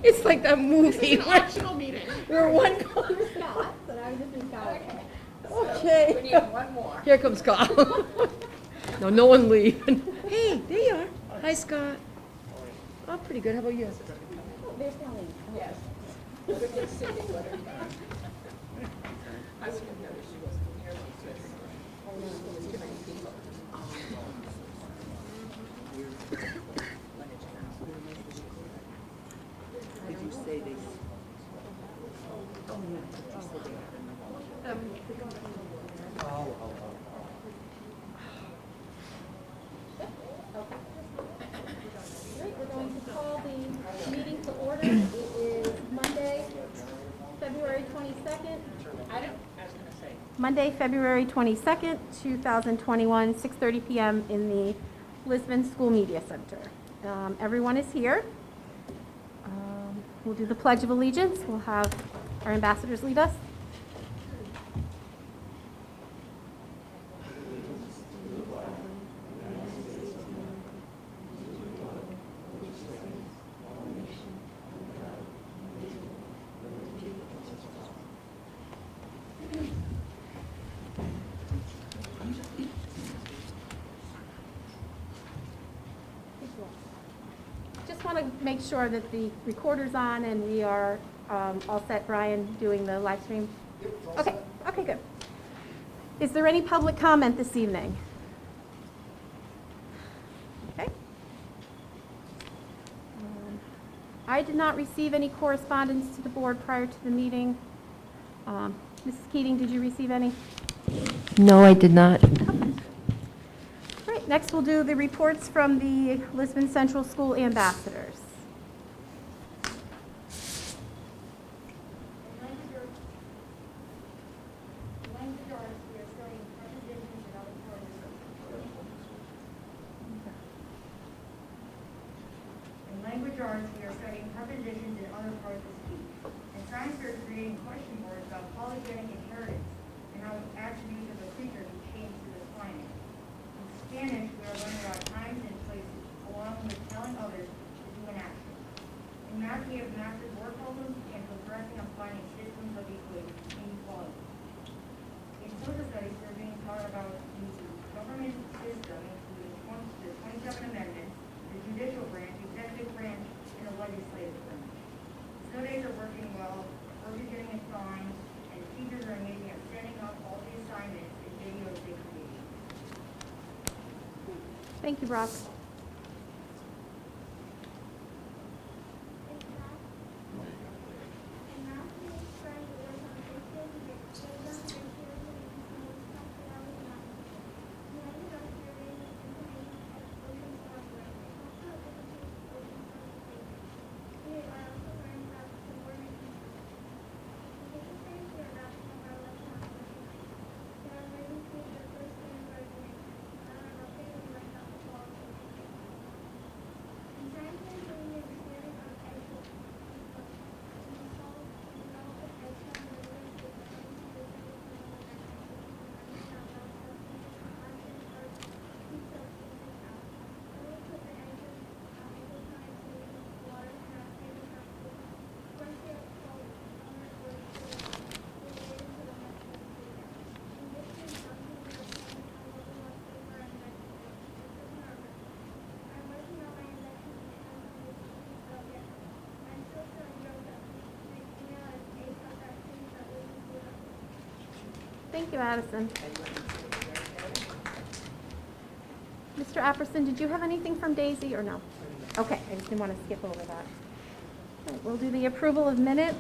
It's like that movie. It's an optional meeting. Where one Scott, but I was just in Scott. Okay. We need one more. Here comes Scott. No, no one leaving. Hey, there you are. Hi, Scott. Oh, pretty good. How about you? Oh, there's Colleen. Yes. Look at this Cindy letter. I would have noticed she wasn't here. There's too many people. Did you say they? Great, we're going to call the meeting to order. It is Monday, February 22nd. I was going to say. Monday, February 22nd, 2021, 6:30 p.m. in the Lisbon School Media Center. Everyone is here. We'll do the Pledge of Allegiance. We'll have our ambassadors lead us. Just want to make sure that the recorder's on and we are all set. Brian, doing the live stream? Okay, okay, good. Is there any public comment this evening? Okay. I did not receive any correspondence to the board prior to the meeting. Mrs. Keating, did you receive any? No, I did not. Great, next we'll do the reports from the Lisbon Central School ambassadors. In language arts, we are studying prepositions in other parts of speech. In science, we are creating question boards about polygenic inheritance and how attributes of a creature can change through the climate. In Spanish, we are learning about times and places, along with telling others to do an action. In math, we have mastered word problems and progressing on finding systems of inequality. In social studies, we're being taught about the government system, including the 27 amendments, the judicial branch, executive branch, and the legislative branch. Snow days are working well, work is getting assigned, and teachers are amazing at setting up all the assignments and videos they create. Thank you, Rob. Thank you, Addison. Mr. Apperson, did you have anything from Daisy or no? Okay, I just didn't want to skip over that. All right, we'll do the approval of minutes.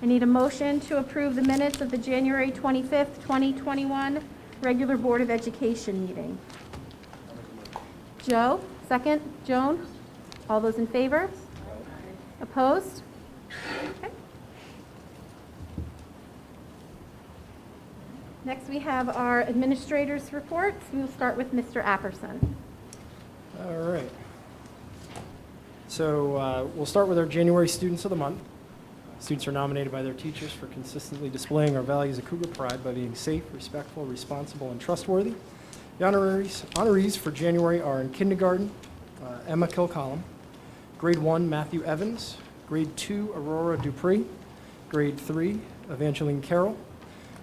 I need a motion to approve the minutes of the January 25th, 2021 regular Board of Education meeting. Joe, second. Joan? All those in favor? Opposed? Okay. Next, we have our administrators' reports. We will start with Mr. Apperson. All right. So we'll start with our January Students of the Month. Students are nominated by their teachers for consistently displaying our values of Cougar Pride by being safe, respectful, responsible, and trustworthy. The honorees for January are in kindergarten, Emma Kilcolum, Grade 1, Matthew Evans. Grade 2, Aurora Dupree. Grade 3, Evangeline Carroll.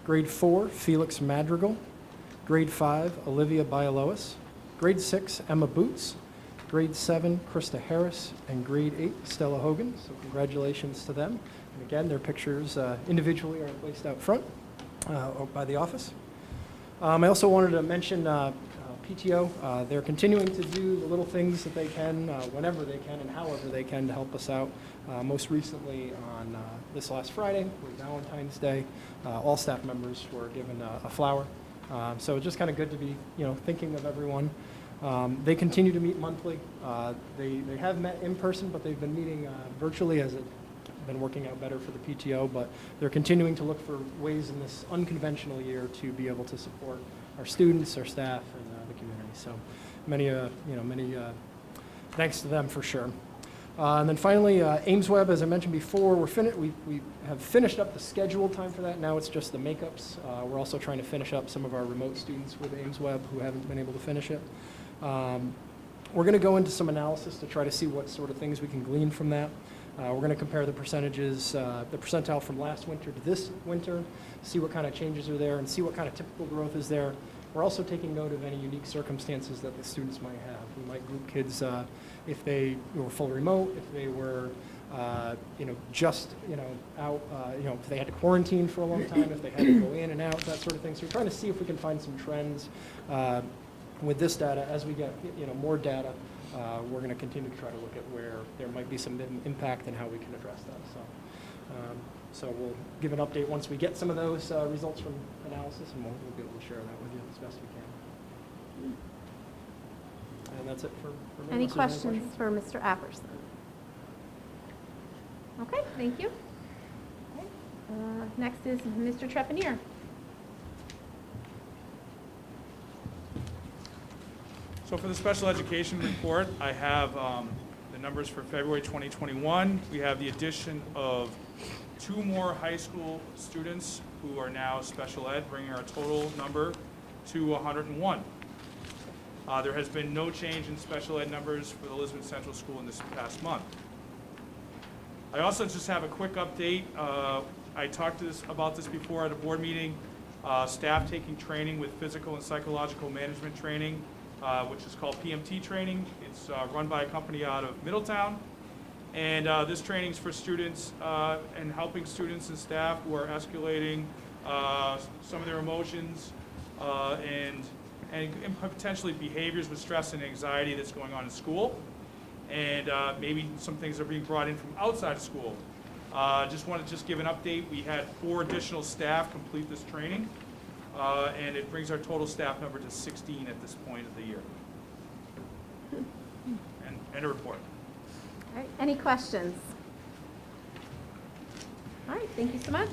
Grade 4, Felix Madrigal. Grade 5, Olivia Bialois. Grade 6, Emma Boots. Grade 7, Krista Harris. And grade 8, Stella Hogan. So congratulations to them. And again, their pictures individually are placed out front by the office. I also wanted to mention PTO. They're continuing to do the little things that they can, whenever they can and however they can to help us out. Most recently on this last Friday, was Valentine's Day, all staff members were given a flower. So it's just kind of good to be, thinking of everyone. They continue to meet monthly. They have met in person, but they've been meeting virtually as it's been working out better for the PTO, but they're continuing to look for ways in this unconventional year to be able to support our students, our staff, and the community. So many thanks to them for sure. And then finally, AimsWeb, as I mentioned before, we have finished up the scheduled time for that. Now it's just the makeups. We're also trying to finish up some of our remote students with AimsWeb who haven't been able to finish it. We're going to go into some analysis to try to see what sort of things we can glean from that. We're going to compare the percentages, the percentile from last winter to this winter, see what kind of changes are there, and see what kind of typical growth is there. We're also taking note of any unique circumstances that the students might have. We might group kids if they were full remote, if they were, just, out, if they had to quarantine for a long time, if they had to go in and out, that sort of thing. So we're trying to see if we can find some trends with this data. As we get, more data, we're going to continue to try to look at where there might be some impact and how we can address that. So we'll give an update once we get some of those results from analysis, and we'll be able to share that with you as best we can. And that's it for me. Any questions for Mr. Apperson? Okay, thank you. Okay, next is Mr. Trepanier. So for the special education report, I have the numbers for February 2021. We have the addition of 2 more high school students who are now special ed, bringing our total number to 101. There has been no change in special ed numbers for the Lisbon Central School in this past month. I also just have a quick update. I talked about this before at a board meeting. Staff taking training with physical and psychological management training, which is called PMT training. It's run by a company out of Middletown. And this training is for students and helping students and staff who are escalating some of their emotions and potentially behaviors with stress and anxiety that's going on in school. And maybe some things are being brought in from outside of school. Just want to give an update. We had 4 additional staff complete this training, and it brings our total staff number to 16 at this point of the year. And a report. All right, any questions? All right, thank you so much.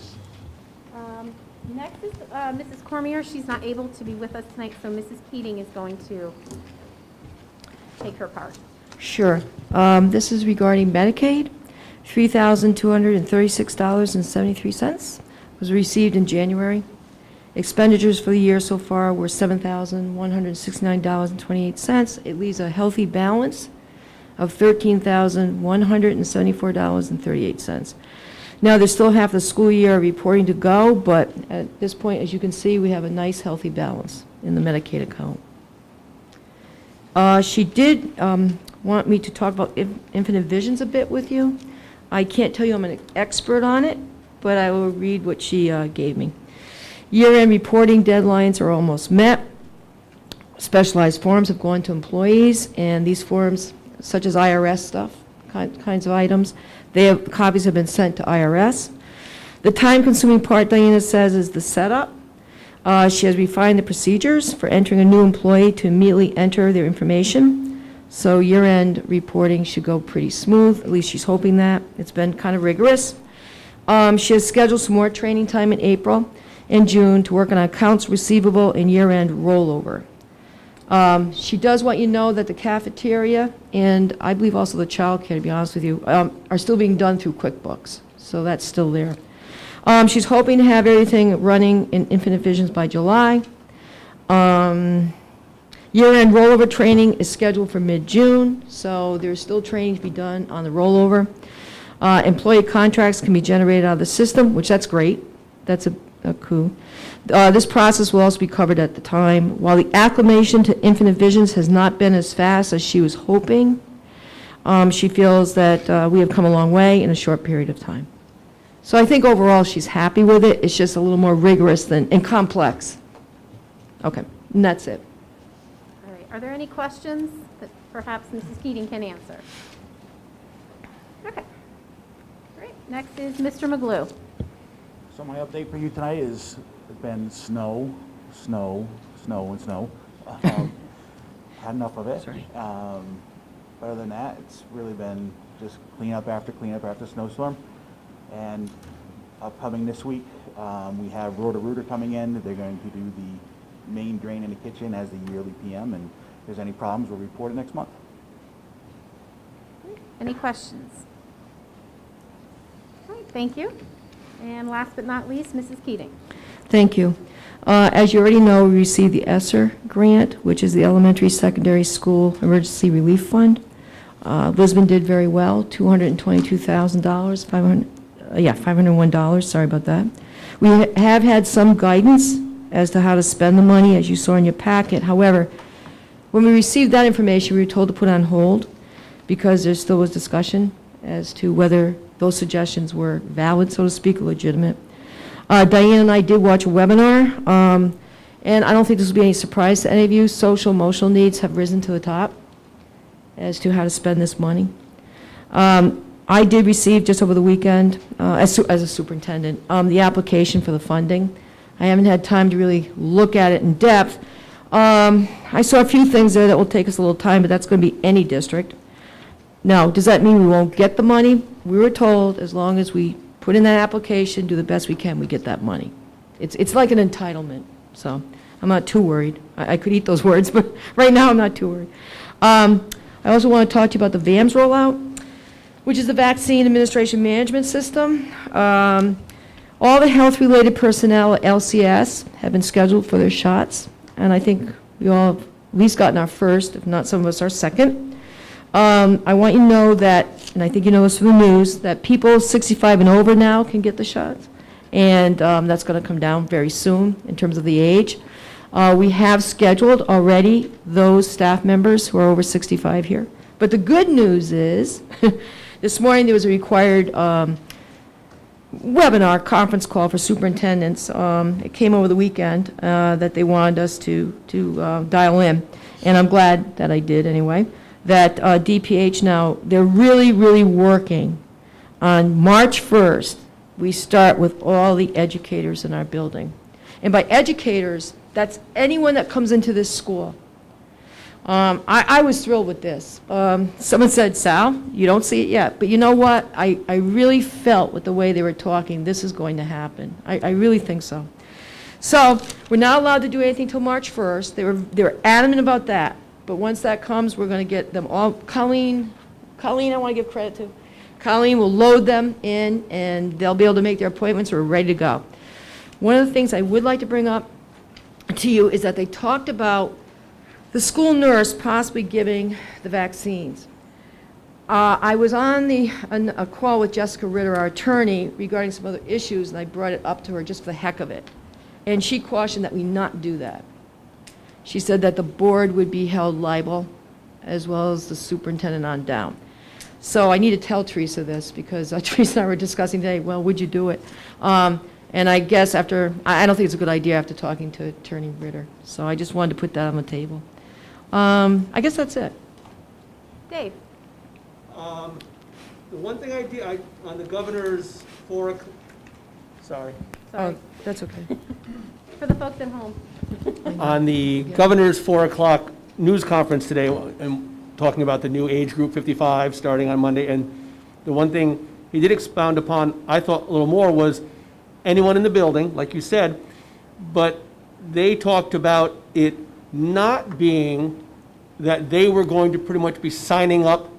Next is Mrs. Cormier. She's not able to be with us tonight, so Mrs. Keating is going to take her part. Sure. This is regarding Medicaid. $3,236.73 was received in January. Expenditures for the year so far were $7,169.28. It leaves a healthy balance of $13,174.38. Now, there's still half the school year reporting to go, but at this point, as you can see, we have a nice, healthy balance in the Medicaid account. She did want me to talk about Infinite Visions a bit with you. I can't tell you I'm an expert on it, but I will read what she gave me. Year-end reporting deadlines are almost met. Specialized forms have gone to employees, and these forms, such as IRS stuff, kinds of items, copies have been sent to IRS. The time-consuming part, Diana says, is the setup. She has refined the procedures for entering a new employee to immediately enter their information. So year-end reporting should go pretty smooth, at least she's hoping that. It's been kind of rigorous. She has scheduled some more training time in April and June to work on accounts receivable and year-end rollover. She does want you to know that the cafeteria and I believe also the child care, to be honest with you, are still being done through QuickBooks. So that's still there. She's hoping to have everything running in Infinite Visions by July. Year-end rollover training is scheduled for mid-June, so there's still training to be done on the rollover. Employee contracts can be generated out of the system, which that's great. That's a coup. This process will also be covered at the time. While the acclimation to Infinite Visions has not been as fast as she was hoping, she feels that we have come a long way in a short period of time. So I think overall she's happy with it. It's just a little more rigorous and complex. Okay, and that's it. All right, are there any questions that perhaps Mrs. Keating can answer? Okay. Great, next is Mr. Maglue. So my update for you tonight is, it's been snow. Had enough of it. Sorry. Other than that, it's really been just clean up after snowstorm. And upcoming this week, we have Roto-Rooter coming in. They're going to do the main drain in the kitchen as the yearly PM, and if there's any problems, we'll report it next month. Any questions? All right, thank you. And last but not least, Mrs. Keating. Thank you. As you already know, we received the ESSER grant, which is the Elementary Secondary School Emergency Relief Fund. Lisbon did very well, $222,000, $501, sorry about that. We have had some guidance as to how to spend the money, as you saw in your packet. However, when we received that information, we were told to put it on hold because there still was discussion as to whether those suggestions were valid, so to speak, or legitimate. Diane and I did watch a webinar, and I don't think this will be any surprise to any of you. Social, emotional needs have risen to the top as to how to spend this money. I did receive just over the weekend, as a superintendent, the application for the funding. I haven't had time to really look at it in depth. I saw a few things there that will take us a little time, but that's going to be any district. Now, does that mean we won't get the money? We were told as long as we put in that application, do the best we can, we get that money. It's like an entitlement, so I'm not too worried. I could eat those words, but right now I'm not too worried. I also want to talk to you about the VAMS rollout, which is the Vaccine Administration Management System. All the health-related personnel at LCS have been scheduled for their shots, and I think we all have at least gotten our first, if not some of us our second. I want you to know that, and I think you know this from the news, that people 65 and over now can get the shots, and that's going to come down very soon in terms of the age. We have scheduled already those staff members who are over 65 here. But the good news is, this morning there was a required webinar, conference call for superintendents. It came over the weekend that they wanted us to dial in, and I'm glad that I did anyway. That DPH now, they're really, really working on March 1st. We start with all the educators in our building. And by educators, that's anyone that comes into this school. I was thrilled with this. Someone said, Sal, you don't see it yet. But you know what? I really felt with the way they were talking, this is going to happen. I really think so. So we're not allowed to do anything till March 1st. They were adamant about that. But once that comes, we're going to get them all. Colleen, I want to give credit to. Colleen will load them in, and they'll be able to make their appointments. We're ready to go. One of the things I would like to bring up to you is that they talked about the school nurse possibly giving the vaccines. I was on a call with Jessica Ritter, our attorney, regarding some other issues, and I brought it up to her just for the heck of it. And she cautioned that we not do that. She said that the board would be held liable, as well as the superintendent on down. So I need to tell Teresa this, because Teresa and I were discussing today, well, would you do it? And I guess I don't think it's a good idea after talking to Attorney Ritter. So I just wanted to put that on the table. I guess that's it. Dave? The one thing I did, on the governor's sorry. Sorry. Oh, that's okay. For the folks at home. On the governor's 4 o'clock news conference today, and talking about the new age group 55 starting on Monday, and the one thing he did expound upon, I thought a little more, was anyone in the building, like you said, but they talked about it not being that they were going to pretty much be signing up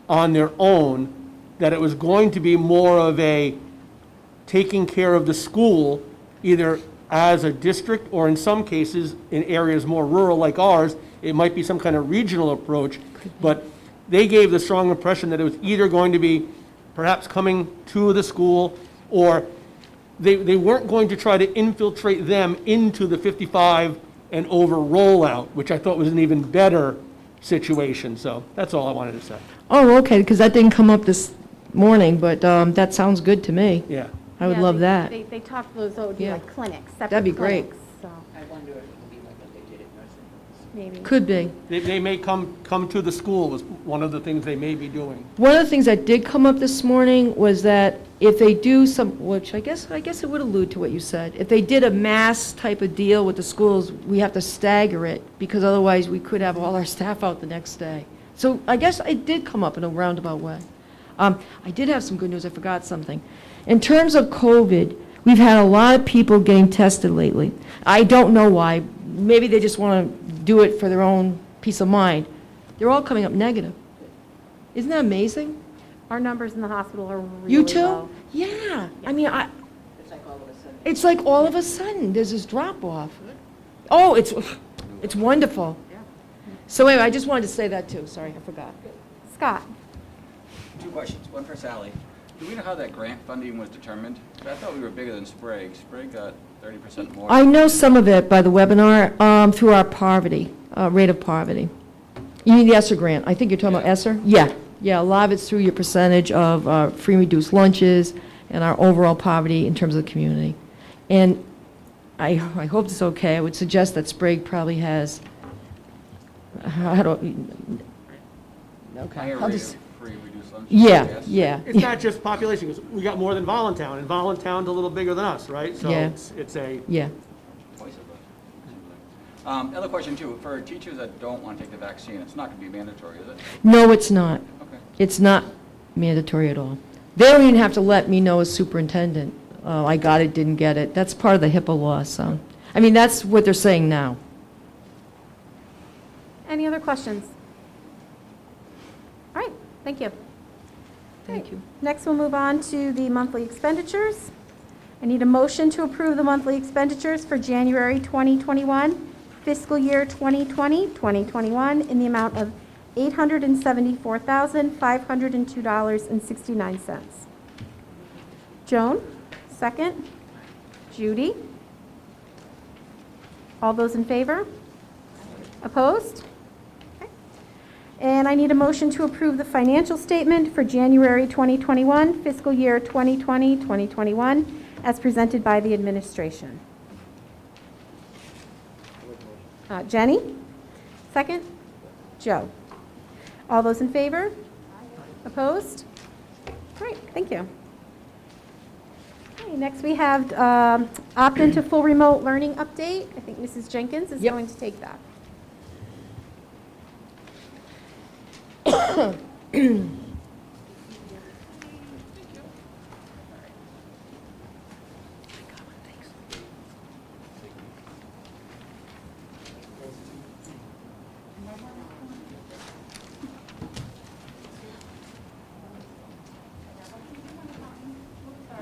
on their own, that it was going to be more of a taking care of the school, either as a district or in some cases in areas more rural like ours, it might be some kind of regional approach, but they gave the strong impression that it was either going to be perhaps coming to the school, or they weren't going to try to infiltrate them into the 55 and over rollout, which I thought was an even better situation. So that's all I wanted to say. Oh, okay, because that didn't come up this morning, but that sounds good to me. Yeah. I would Yeah, love that. They talked those, would be Yeah. like clinics, separate That'd be great. clinics, so I wonder if it will be like what they did at nursing homes. maybe. Could be. They may come to the school was one of the things they may be doing. One of the things that did come up this morning was that if they do some, which I guess it would allude to what you said, if they did a mass type of deal with the schools, we have to stagger it, because otherwise we could have all our staff out the next day. So I guess it did come up in a roundabout way. I did have some good news, I forgot something. In terms of COVID, we've had a lot of people getting tested lately. I don't know why. Maybe they just want to do it for their own peace of mind. They're all coming up negative. Isn't that amazing? Our numbers in the hospital are really You too? low. Yeah. I mean, It's like all of a sudden. it's like all of a sudden, there's this drop off. Oh, it's wonderful. So anyway, I just wanted to say that too. Sorry, I forgot. Scott? Two questions, one for Sally. Do we know how that grant funding was determined? I thought we were bigger than Sprague. Sprague got 30% more. I know some of it by the webinar through our poverty, rate of poverty. You mean the ESSER grant? I think you're talking about ESSER? Yeah. Yeah, a lot of it's through your percentage of free and reduced lunches and our overall poverty in terms of the community. And I hope it's okay. I would suggest that Sprague probably has, I don't, okay. Higher I'll rate just- of free reduced lunch. Yeah, yeah. It's not just population, because we got more than Voluntown, and Voluntown's a little bigger than us, right? So Yeah. it's a, Yeah. Twice as much. Other question too, for teachers that don't want to take the vaccine, it's not going to be mandatory, is it? No, it's not. Okay. It's not mandatory at all. They don't even have to let me know as superintendent. Oh, I got it, didn't get it. That's part of the HIPAA law, so. I mean, that's what they're saying now. Any other questions? All right, thank you. Thank you. Next, we'll move on to the monthly expenditures. I need a motion to approve the monthly expenditures for January 2021, fiscal year 2020, 2021, in the amount of $874,502.69. Joan, second. Judy? All those in favor? Opposed? Okay. And I need a motion to approve the financial statement for January 2021, fiscal year 2020, 2021, as presented by the administration. Jenny? Second? Joe? All those in favor? Opposed? Great, thank you. Okay, next we have opt-in to full remote learning update. I think Mrs. Jenkins is Yep. going to take that.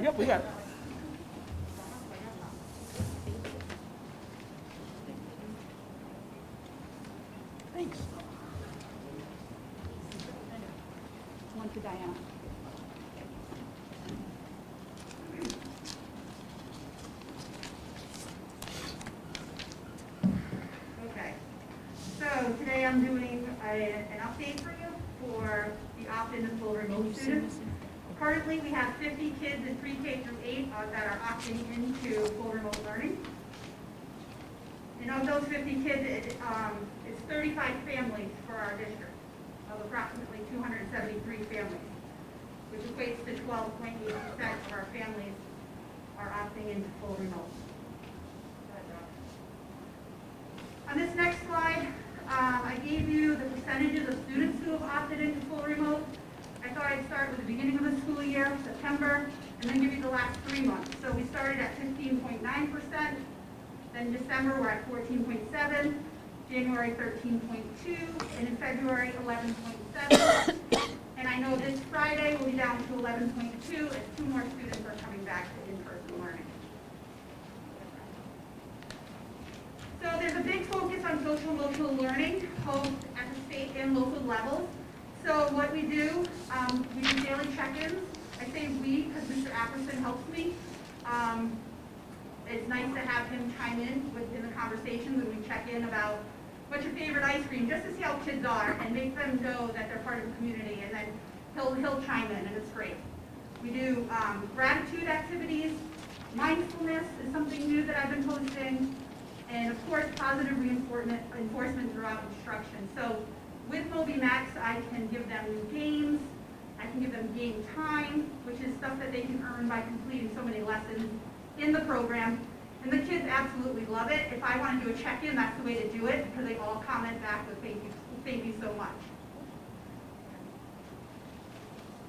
yep, we got it. Thanks. One to Diana. Okay, so today I'm doing an update for you for the opt-in to full remote students. Currently, we have 50 kids in pre-K through 8 that are opting into full remote learning. And of those 50 kids, it's 35 families for our district, of approximately 273 families, which equates to 12.8% of our families are opting into full remote. On this next slide, I gave you the percentages of students who have opted into full remote. I thought I'd start with the beginning of the school year, September, and then give you the last 3 months. So we started at 15.9%, then December we're at 14.7%, January 13.2%, and in February 11.7%. And I know this Friday we'll be down to 11.2% as 2 more students are coming back to in-person learning. So there's a big focus on social emotional learning, both at the state and local levels. So what we do daily check-ins. I say we because Mr. Apperson helps me. It's nice to have him chime in within the conversations when we check in about what's your favorite ice cream, just to see how kids are and make them know that they're part of the community, and then he'll chime in, and it's great. We do gratitude activities. Mindfulness is something new that I've been posting, and of course positive enforcement throughout instruction. So with Moby Max, I can give them new games. I can give them game time, which is stuff that they can earn by completing so many lessons in the program. And the kids absolutely love it. If I want to do a check-in, that's the way to do it, because they all comment back with thank you so much.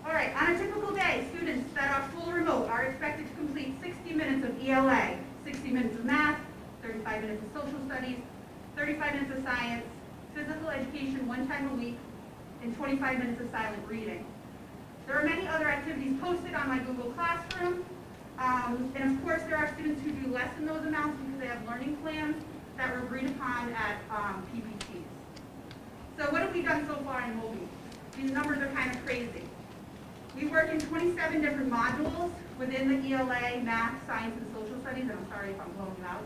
All right, on a typical day, students that are full remote are expected to complete 60 minutes of ELA, 60 minutes of math, 35 minutes of social studies, 35 minutes of science, physical education 1 time a week, and 25 minutes of silent reading. There are many other activities posted on my Google Classroom. And of course, there are students who do less than those amounts because they have learning plans that were agreed upon at PPTs. So what have we done so far in Moby? These numbers are kind of crazy. We work in 27 different modules within the ELA, math, science, and social studies, and I'm sorry if I'm blowing them out.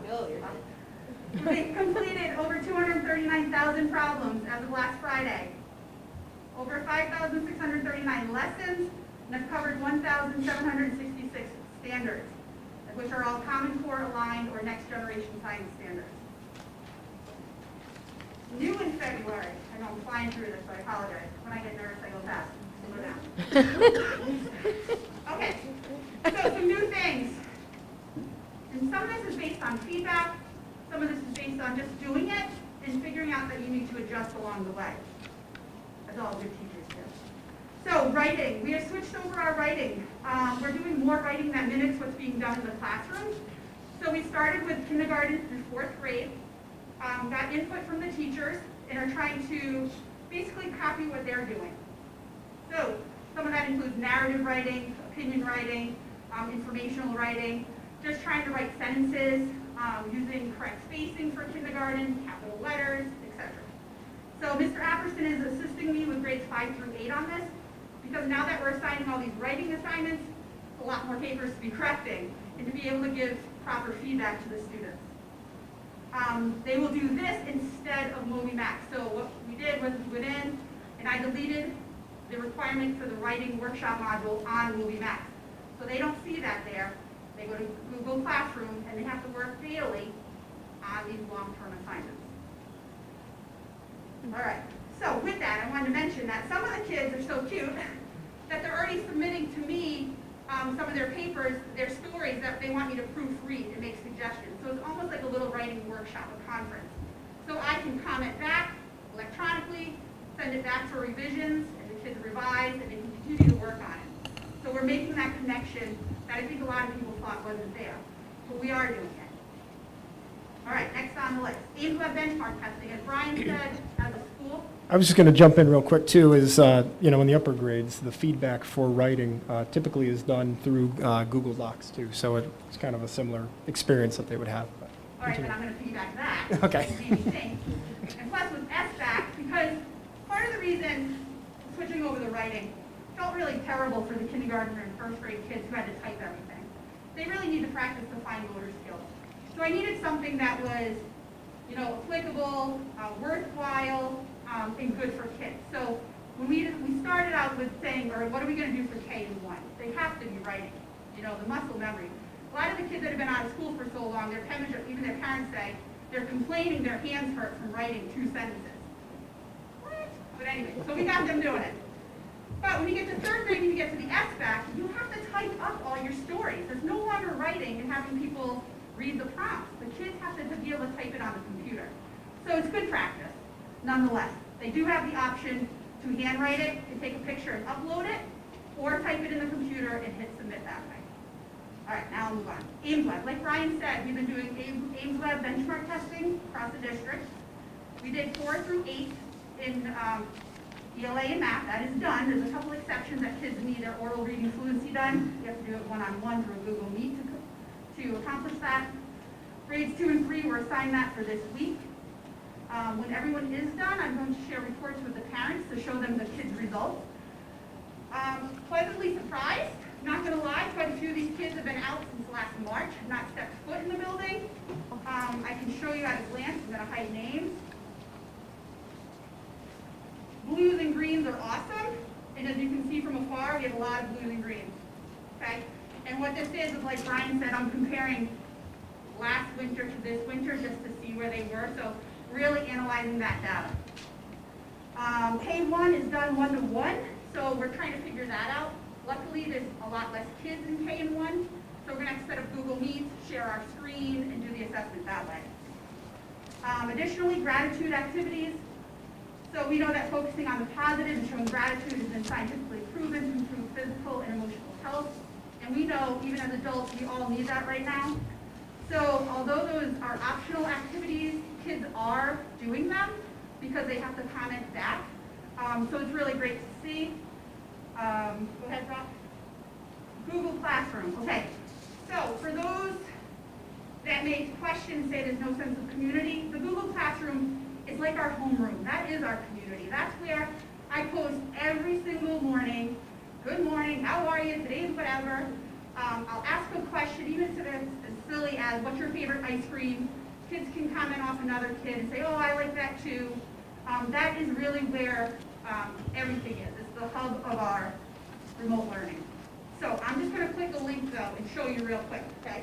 We've completed over 239,000 problems as of last Friday. Over 5,639 lessons, and have covered 1,766 standards, which are all Common Core aligned or next generation science standards. New in February, I know I'm flying through this, so I apologize. When I get nervous, I go fast. Slow down. Okay, so some new things. And some of this is based on feedback, some of this is based on just doing it and figuring out that you need to adjust along the way. As all good teachers do. So writing, we have switched over our writing. We're doing more writing that mimics what's being done in the classroom. So we started with kindergarten through 4th grade, got input from the teachers, and are trying to basically copy what they're doing. So some of that includes narrative writing, opinion writing, informational writing, just trying to write sentences, using correct spacing for kindergarten, capital letters, etc. So Mr. Apperson is assisting me with grades 5 through 8 on this, because now that we're assigning all these writing assignments, a lot more papers to be correcting, and to be able to give proper feedback to the students. They will do this instead of Moby Max. So what we did was we went in, and I deleted the requirement for the writing workshop module on Moby Max. So they don't see that there. They go to Google Classroom, and they have to work daily on these long-term assignments. All right, so with that, I wanted to mention that some of the kids are so cute that they're already submitting to me some of their papers, their stories that they want me to proofread and make suggestions. So it's almost like a little writing workshop, a conference. So I can comment back electronically, send it back for revisions, and the kids revise, and they can continue to work on it. So we're making that connection that I think a lot of people thought wasn't there, but we are doing it. All right, next on the list, Ames Web benchmark testing. As Brian said, as a school, I was just going to jump in real quick too, is, in the upper grades, the feedback for writing typically is done through Google Docs too, so it's kind of a similar experience that they would have. But all right, then continue. I'm going to piggyback that. Okay. It made me think. And plus with SBAC, because part of the reason switching over the writing felt really terrible for the kindergarten and 1st grade kids who had to type everything. They really need to practice the fine motor skills. So I needed something that was, applicable, worthwhile, and good for kids. So when we started out with saying, or what are we going to do for K and 1? They have to be writing, the muscle memory. A lot of the kids that have been out of school for so long, even their parents say, they're complaining their hands hurt from writing 2 sentences. What? But anyway, so we got them doing it. But when you get to 3rd grade and you get to the SBAC, you have to type up all your stories. There's no longer writing and having people read the prompts. The kids have to be able to type it on the computer. So it's good practice, nonetheless. They do have the option to handwrite it and take a picture and upload it, or type it in the computer and hit submit that way. All right, now I'll move on. Ames Web. Like Brian said, we've been doing Ames Web benchmark testing across the district. We did 4 through 8 in ELA and math. That is done. There's a couple exceptions that kids need their oral reading fluency done. You have to do it one-on-one through Google Meet to accomplish that. Grades 2 and 3 were assigned that for this week. When everyone is done, I'm going to share reports with the parents to show them the kids' results. Pleasantly surprised, not gonna lie, quite a few of these kids have been out since last March, have not stepped foot in the building. I can show you at a glance, I'm gonna hide names. Blues and greens are awesome, and as you can see from afar, we have a lot of blues and greens, okay? And what this is like Brian said, I'm comparing last winter to this winter just to see where they were, so really analyzing that data. K1 is done 1-to-1, so we're trying to figure that out. Luckily, there's a lot less kids in K and 1, so we're going to have to set up Google Meets, share our screen, and do the assessment that way. Additionally, gratitude activities. So we know that focusing on the positive and showing gratitude has been scientifically proven to improve physical and emotional health. And we know, even as adults, we all need that right now. So although those are optional activities, kids are doing them because they have to comment back. So it's really great to see. Go ahead, Rob. Google Classroom. Okay, so for those that may question, say there's no sense of community, the Google Classroom is like our homeroom. That is our community. That's where I post every single morning, good morning, how are you, today's whatever. I'll ask a question, even if it's as silly as, what's your favorite ice cream? Kids can comment off another kid and say, oh, I like that too. That is really where everything is. It's the hub of our remote learning. So I'm just going to click a link, though, and show you real quick, okay?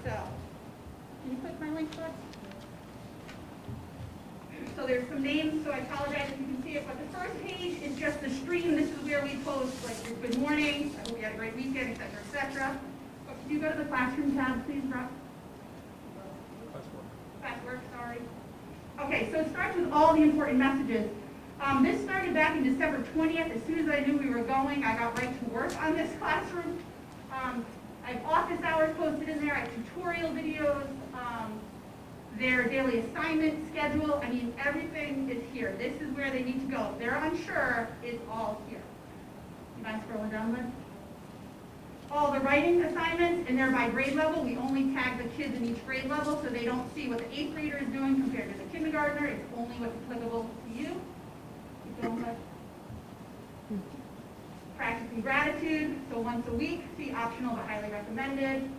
So, can you click my link, bud? So there's some names, so I apologize if you can see it, but the first page is just the stream. This is where we post, like, good morning, I hope you had a great weekend, et cetera, et cetera. But can you go to the classroom tab, please, Rob? Classwork, sorry. Okay, so it starts with all the important messages. This started back in December 20th. As soon as I knew we were going, I got right to work on this classroom. I have office hours posted in there, I have tutorial videos, their daily assignment schedule. I mean, everything is here. This is where they need to go. If they're unsure, it's all here. You mind scrolling down, Lynn? All the writing assignments, and they're by grade level. We only tag the kids in each grade level so they don't see what the 8th grader is doing compared to the kindergartner. It's only what's applicable to you. Keep going, Lynn. Practicing gratitude, so once a week, see optional but highly recommended.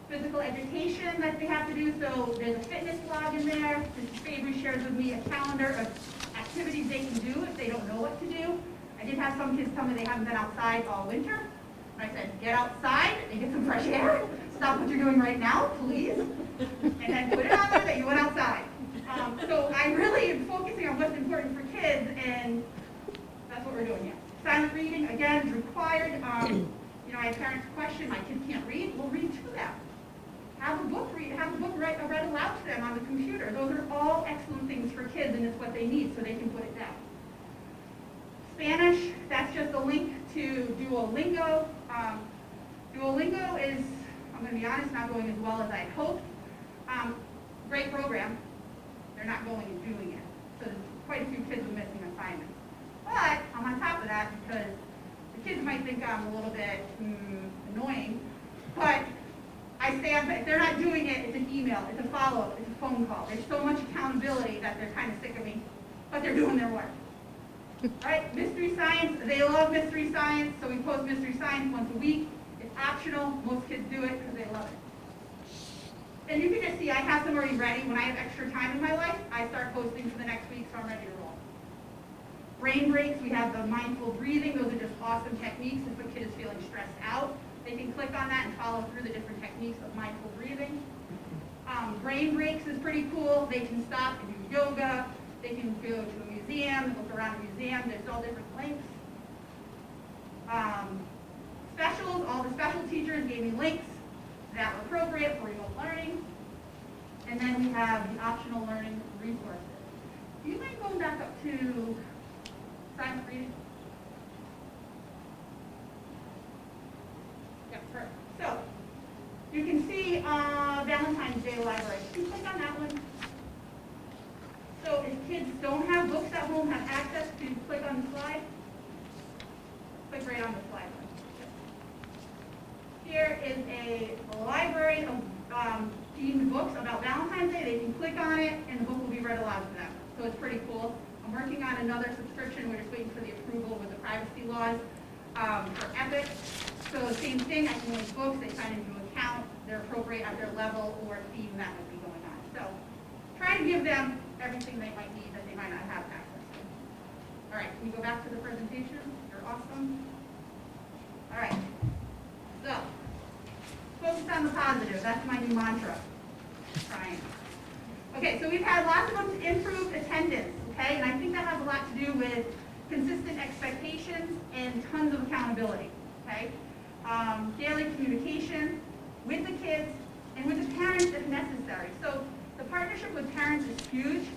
Physical education that they have to do, so there's a fitness log in there. Mrs. Fabry shares with me a calendar of activities they can do if they don't know what to do. I did have some kids tell me they haven't been outside all winter. I said, get outside and get some fresh air. Stop what you're doing right now, please. And then put it on there that you went outside. So I really am focusing on what's important for kids, and that's what we're doing here. Silent reading, again, is required. You know, I have parents question, my kids can't read. Well, read to them. Have a book read aloud to them on the computer. Those are all excellent things for kids, and it's what they need so they can put it down. Spanish, that's just a link to Duolingo. Duolingo is, I'm going to be honest, not going as well as I had hoped. Great program. They're not going and doing it. So there's quite a few kids are missing assignments. But I'm on top of that because the kids might think I'm a little bit annoying. But I say if they're not doing it, it's an email, it's a follow-up, it's a phone call. There's so much accountability that they're kind of sick of me, but they're doing their work. All right, mystery science, they love mystery science, so we post mystery science once a week. It's optional, most kids do it because they love it. And you can just see I have them already ready. When I have extra time in my life, I start posting for the next week, so I'm ready to roll. Brain breaks, we have the mindful breathing. Those are just awesome techniques if a kid is feeling stressed out. They can click on that and follow through the different techniques of mindful breathing. Brain breaks is pretty cool. They can stop and do yoga. They can go to a museum, look around a museum. There's all different links. Specials, all the special teachers gave me links that were appropriate for remote learning. And then we have the optional learning resources. Do you mind going back up to silent reading? Yep, perfect. So, you can see Valentine's Day Library. Can you click on that one? So if kids don't have books at home, have access to click on the slide. Click right on the slide. Here is a library of themed books about Valentine's Day. They can click on it, and the book will be read aloud to them. So it's pretty cool. I'm working on another subscription. We're just waiting for the approval with the privacy laws for Epic. So same thing, I can link books, they sign into an account, they're appropriate at their level or theme that would be going on. So try to give them everything they might need that they might not have access to. All right, can we go back to the presentation? You're awesome. All right, so focus on the positive. That's my new mantra. Trying. Okay, so we've had lots of improved attendance, okay? And I think that has a lot to do with consistent expectations and tons of accountability, okay? Daily communication with the kids and with the parents if necessary. So the partnership with parents is huge.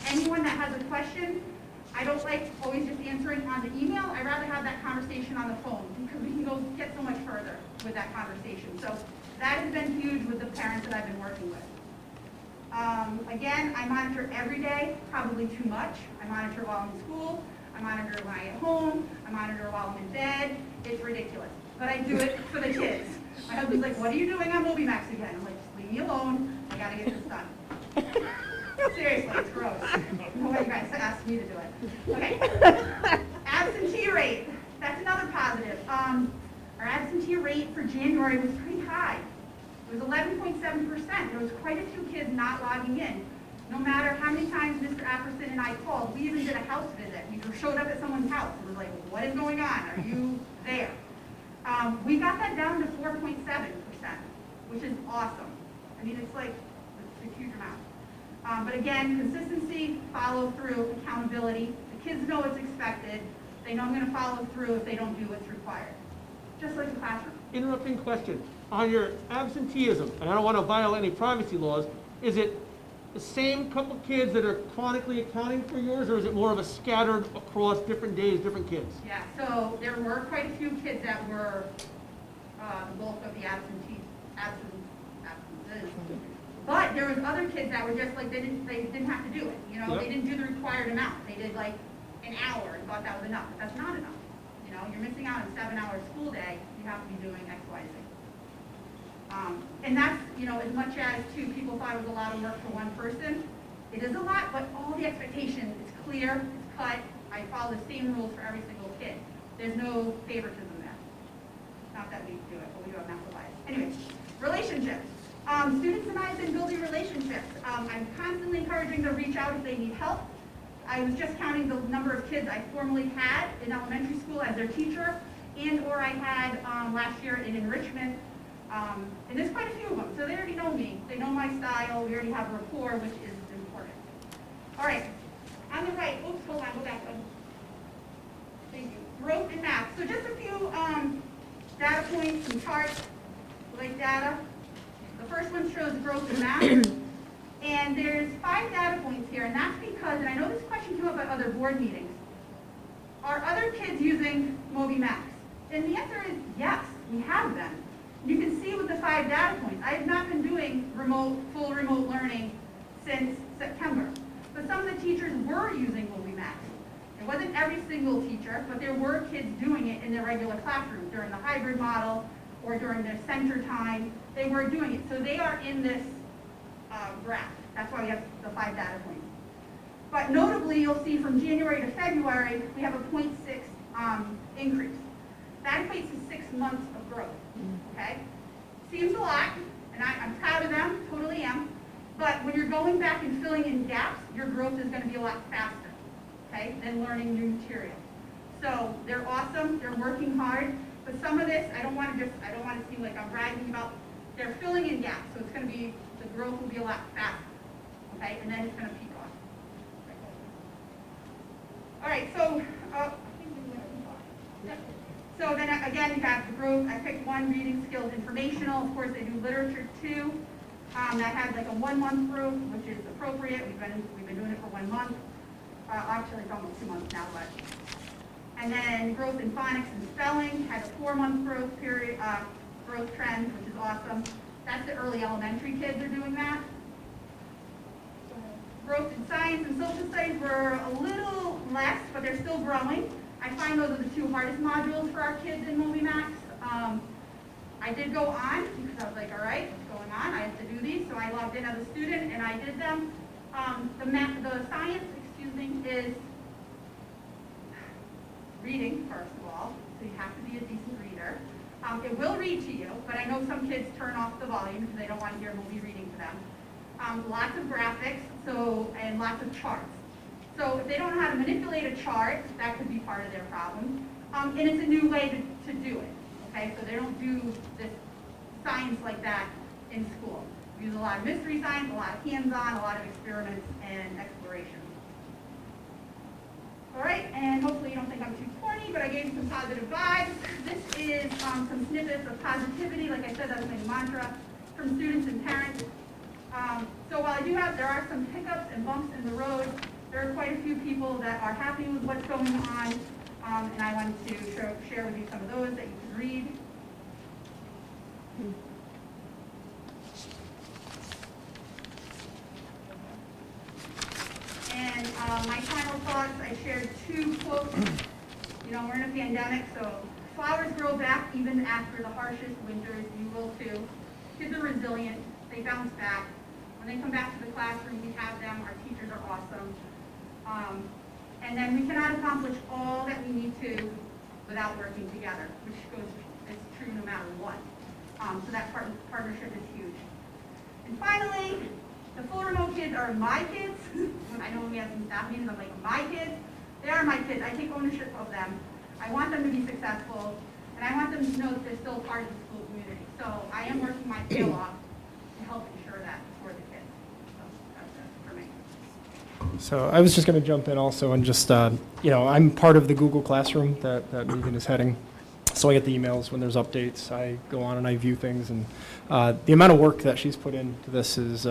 Anyone that has a question, I don't like always just answering on the email. I'd rather have that conversation on the phone because we can go get so much further with that conversation. So that has been huge with the parents that I've been working with. Again, I monitor every day, probably too much. I monitor while I'm in school. I monitor when I get home. I monitor while I'm in bed. It's ridiculous. But I do it for the kids. My husband's like, what are you doing on MobiMax again? I'm like, just leave me alone. I got to get this done. Seriously, it's gross. Nobody guys asked me to do it. Okay. Absentee rate. That's another positive. Our absentee rate for January was pretty high. It was 11.7%. There was quite a few kids not logging in. No matter how many times Mr. Apperson and I called, we even did a house visit. We showed up at someone's house and was like, what is going on? Are you there? We got that down to 4.7%, which is awesome. I mean, it's like it's a huge amount. But again, consistency, follow through, accountability. The kids know what's expected. They know I'm going to follow through if they don't do what's required. Just like the classroom. Interrupting question. On your absenteeism, and I don't want to violate any privacy laws, is it the same couple kids that are chronically accounting for yours, or is it more of a scattered across different days, different kids? Yeah, so there were quite a few kids that were the bulk of the absences. But there was other kids that were just like, they didn't have to do it. You know, Yep. They didn't do the required amount. They did like an hour and thought that was enough. But that's not enough. You know, you're missing out on a 7-hour school day. You have to be doing X, Y, Z. And that's, you know, as much as two people thought it was a lot of work for one person, it is a lot, but all the expectation is clear, it's cut. I follow the same rules for every single kid. There's no favoritism there. Not that we do it, but we do have natural bias. Anyway, relationships. Students and I have been building relationships. I'm constantly encouraging them to reach out if they need help. I was just counting the number of kids I formerly had in elementary school as their teacher, and or I had last year in enrichment. And there's quite a few of them, so they already know me. They know my style. We already have a rapport, which is important. All right, on the right, oops, hold on, go back. Thank you. Growth in math. So just a few data points, some charts, like data. The first one shows growth in math. And there's 5 data points here, and that's because, and I know this question came up at other board meetings, are other kids using MobiMax? And the answer is yes, we have them. You can see with the 5 data points, I have not been doing full remote learning since September. But some of the teachers were using MobiMax. It wasn't every single teacher, but there were kids doing it in their regular classrooms during the hybrid model or during their center time. They were doing it. So they are in this graph. That's why we have the 5 data points. But notably, you'll see from January to February, we have a 0.6 increase. That equates to 6 months of growth. Okay? Seems a lot, and I'm proud of them, totally am. But when you're going back and filling in gaps, your growth is going to be a lot faster, okay, than learning new material. So they're awesome, they're working hard, but some of this, I don't want to seem like I'm bragging about, they're filling in gaps, so it's going to be, the growth will be a lot faster, okay, and then it's going to peak off. All right, so, so then again, you have the growth. I picked one, reading skills, informational. Of course, they do literature too. That has like a 1-month growth, which is appropriate. We've been doing it for 1 month. Actually, it's almost 2 months now, but. And then growth in phonics and spelling has a 4-month growth period, growth trend, which is awesome. That's the early elementary kids are doing that. Growth in science and social studies were a little less, but they're still growing. I find those are the 2 hardest modules for our kids in MobiMax. I I did go on because I was like, all right, what's going on? I have to do these. So I logged in as a student and I did them. The science, is reading, first of all. So you have to be a decent reader. It will read to you, but I know some kids turn off the volume because they don't want to hear a movie reading to them. Lots of graphics, and lots of charts. So if they don't know how to manipulate a chart, that could be part of their problem. And it's a new way to do it. Okay, so they don't do this science like that in school. We use a lot of mystery science, a lot of hands-on, a lot of experiments and exploration. All right, and hopefully you don't think I'm too corny, but I gave you some positive vibes. This is some snippets of positivity. Like I said, that's my mantra from students and parents. So while there are some hiccups and bumps in the road, there are quite a few people that are happy with what's going on, and I wanted to share with you some of those that you can read. And my final thoughts, I shared 2 quotes. You know, we're in a pandemic, so flowers grow back even after the harshest winters. You will too. Kids are resilient. They bounce back. When they come back to the classroom, we have them. Our teachers are awesome. And then we cannot accomplish all that we need to without working together, which is true no matter what. So that partnership is huge. And finally, the full remote kids are my kids. I know when we have some staff meetings, I'm like, my kids. They are my kids. I take ownership of them. I want them to be successful, and I want them to know that they're still part of the school community. So I am working my tail off to help ensure that for the kids. So that's it for me. So I was just going to jump in also and just, I'm part of the Google Classroom that Megan is heading. So I get the emails when there's updates. I go on and I view things, and the amount of work that she's put into this is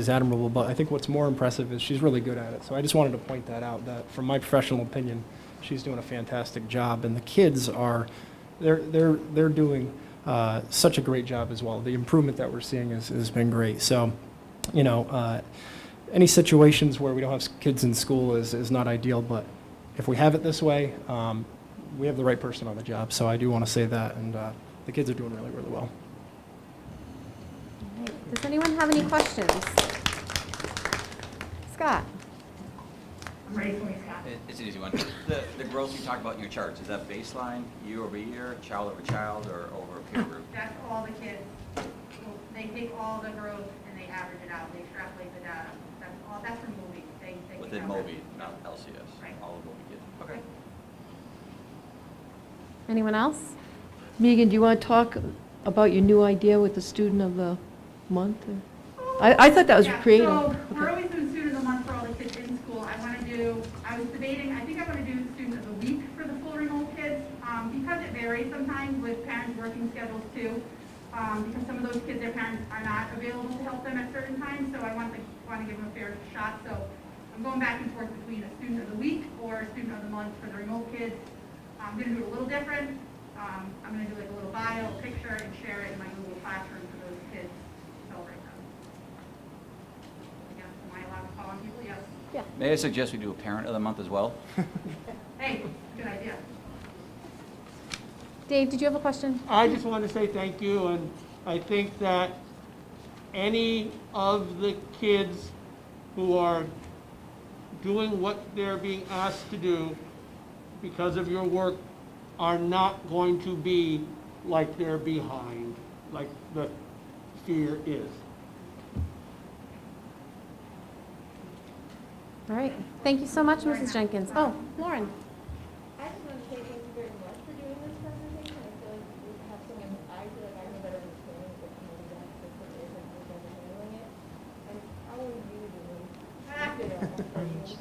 admirable. But I think what's more impressive is she's really good at it. So I just wanted to point that out, that from my professional opinion, she's doing a fantastic job, and the kids they're doing such a great job as well. The improvement that we're seeing has been great. So, any situations where we don't have kids in school is not ideal, but if we have it this way, we have the right person on the job. So I do want to say that, and the kids are doing really, really well. Does anyone have any questions? Scott? I'm ready for you, Scott. It's an easy one. The growth you talked about in your charts, is that baseline, year over year, child over child, or over a peer group? That's all the kids. They take all the growth and they average it out. They extrapolate the data. That's from MOBI. They Within MOBI, not LCS. Right. All of MOBI kids. Okay. Anyone else? Megan, do you want to talk about your new idea with the student of the month? I thought that was Yeah, creative. So we're always doing student of the month for all the kids in school. I was debating, I think I want to do student of the week for the full remote kids, because it varies sometimes with parents' working schedules too. Because some of those kids, their parents are not available to help them at certain times, so I want to give them a fair shot. So I'm going back and forth between a student of the week or a student of the month for the remote kids. I'm going to do it a little different. I'm going to do like a little bio, a picture, and share it in my Google Classroom for those kids to celebrate them. Yes, am I allowed to call on people? Yes. Yeah. May I suggest we do a parent of the month as well? Hey, good idea. Dave, did you have a question? I just want to say thank you, and I think that any of the kids who are doing what they're being asked to do because of your work are not going to be like they're behind, like the fear is. All right. Thank you so much, Mrs. Jenkins. Oh, Lauren. I just want to say thank you very much for doing this presentation. I feel like we have someone, I feel like I have a better understanding of what the community benefit system is and who's ever handling it. And how are you doing?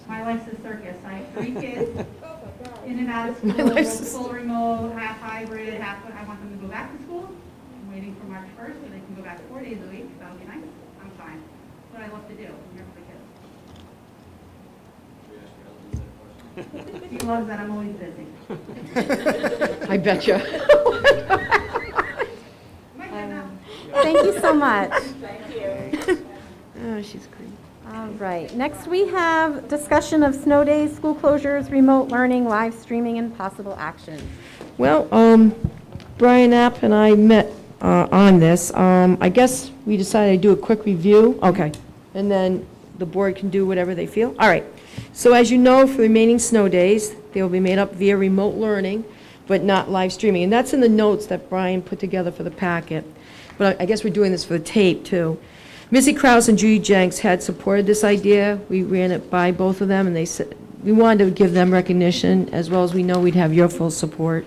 My life's a circus. I have 3 kids Oh my God. in and out of school, full remote, half hybrid, I want them to go back to school. I'm waiting for March 1st so they can go back 4 days a week. That'll be nice. I'm fine. That's what I love to do. I'm here for the kids. He loves that I'm always busy. I betcha. Might get enough. Thank you so much. Oh, she's great. All right. Next, we have discussion of snow days, school closures, remote learning, live streaming, and possible actions. Well, Brian App and I met on this. I guess we decided to do a quick review. Okay. And then the board can do whatever they feel. All right. So as you know, for the remaining snow days, they will be made up via remote learning, but not live streaming. And that's in the notes that Brian put together for the packet. But I guess we're doing this for the tape, too. Missy Krause and Judy Jenks had supported this idea. We ran it by both of them, and they said we wanted to give them recognition, as well as we know we'd have your full support.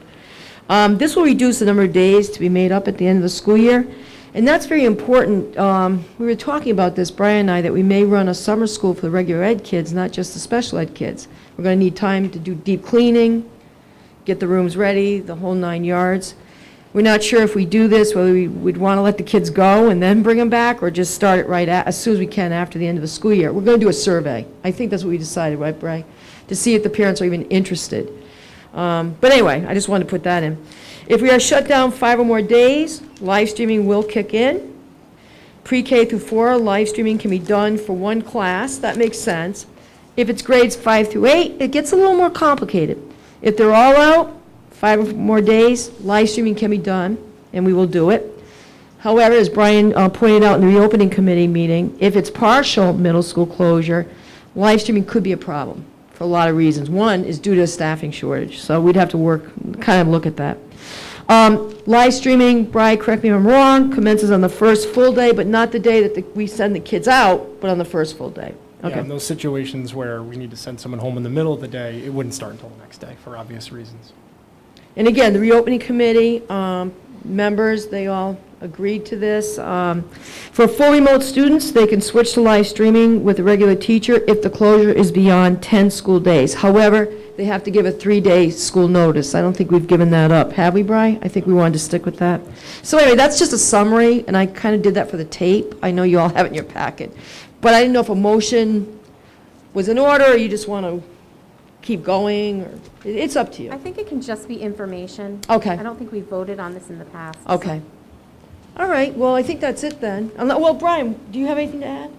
This will reduce the number of days to be made up at the end of the school year, and that's very important. We were talking about this, Brian and I, that we may run a summer school for the regular ed kids, not just the special ed kids. We're going to need time to do deep cleaning, get the rooms ready, the whole 9 yards. We're not sure if we do this, whether we would want to let the kids go and then bring them back, or just start it right as soon as we can after the end of the school year. We're going to do a survey. I think that's what we decided, right, Bray? To see if the parents are even interested. But anyway, I just wanted to put that in. If we are shut down 5 or more days, live streaming will kick in. Pre-K through 4, live streaming can be done for one class. That makes sense. If it's grades 5 through 8, it gets a little more complicated. If they're all out, 5 or more days, live streaming can be done, and we will do it. However, as Brian pointed out in the reopening committee meeting, if it's partial middle school closure, live streaming could be a problem for a lot of reasons. One is due to a staffing shortage, so we'd have to kind of look at that. Live streaming, Brian, correct me if I'm wrong, commences on the first full day, but not the day that we send the kids out, but on the first full day. Okay. Yeah, in those situations where we need to send someone home in the middle of the day, it wouldn't start until the next day for obvious reasons. And again, the reopening committee members, they all agreed to this. For full remote students, they can switch to live streaming with a regular teacher if the closure is beyond 10 school days. However, they have to give a 3-day school notice. I don't think we've given that up. Have we, Bri? I think we wanted to stick with that. So anyway, that's just a summary, and I kind of did that for the tape. I know you all have it in your packet. But I didn't know if a motion was in order, or you just want to keep going, or it's up to you. I think it can just be information. Okay. I don't think we voted on this in the past. so. Okay. All right, well, I think that's it then. Well, Brian, do you have anything to add?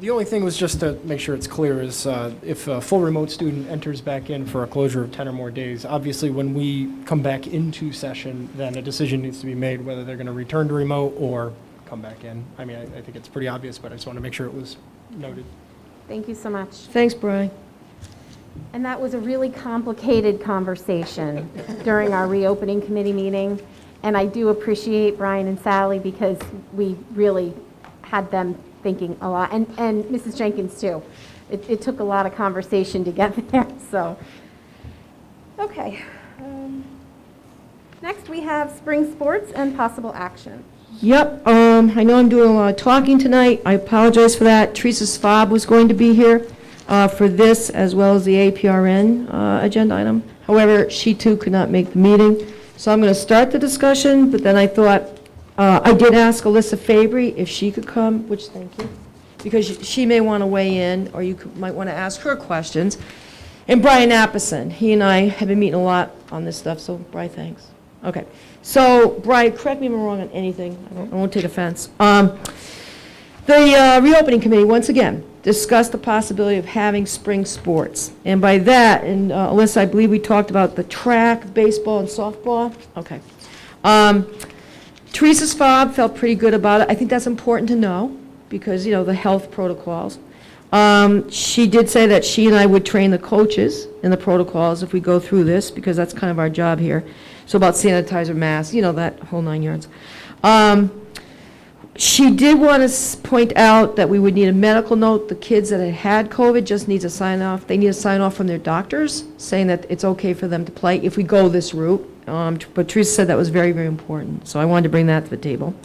The only thing was just to make sure it's clear is if a full remote student enters back in for a closure of 10 or more days, obviously when we come back into session, then a decision needs to be made whether they're going to return to remote or come back in. I mean, I think it's pretty obvious, but I just want to make sure it was noted. Thank you so much. Thanks, Brian. And that was a really complicated conversation during our reopening committee meeting. And I do appreciate Brian and Sally because we really had them thinking a lot, and Mrs. Jenkins too. It took a lot of conversation to get there, so. Okay. Next we have spring sports and possible action. Yep, I know I'm doing a lot of talking tonight. I apologize for that. Teresa Svab was going to be here for this, as well as the APRN agenda item. However, she too could not make the meeting. So I'm going to start the discussion, but then I thought, I did ask Alyssa Fabry if she could come, which, thank you, because she may want to weigh in, or you might want to ask her questions. And Brian Appison, he and I have been meeting a lot on this stuff, so Brian, thanks. Okay, so Brian, correct me if I'm wrong on anything, I won't take offense. The reopening committee, once again, discussed the possibility of having spring sports. And by that, and Alyssa, I believe we talked about the track, baseball, and softball. Okay. Teresa Svab felt pretty good about it. I think that's important to know because, you know, the health protocols. She did say that she and I would train the coaches in the protocols if we go through this because that's kind of our job here. So about sanitizer, masks, you know, that whole 9 yards. She did want to point out that we would need a medical note. The kids that had COVID just needs a sign off. They need a sign off from their doctors saying that it's okay for them to play if we go this route. But Teresa said that was very, very important. So I wanted to bring that to the table.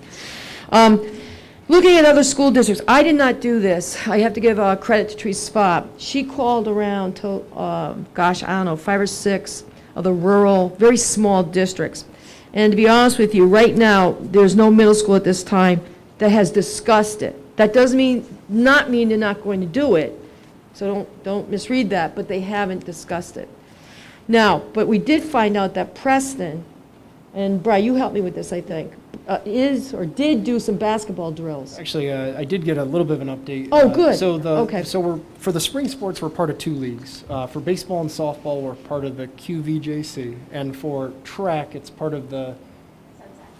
Looking at other school districts, I did not do this. I have to give credit to Teresa Svab. She called around to, gosh, I don't know, 5 or 6 of the rural, very small districts. And to be honest with you, right now, there's no middle school at this time that has discussed it. That doesn't not mean they're not going to do it, so don't misread that, but they haven't discussed it. Now, but we did find out that Preston, and Bri, you helped me with this, I think. is or did do some basketball drills. Actually, I did get a little bit of an update. Oh, good. Okay. Okay. So for the spring sports, we're part of 2 leagues. For baseball and softball, we're part of the QVJC, and for track, it's part of the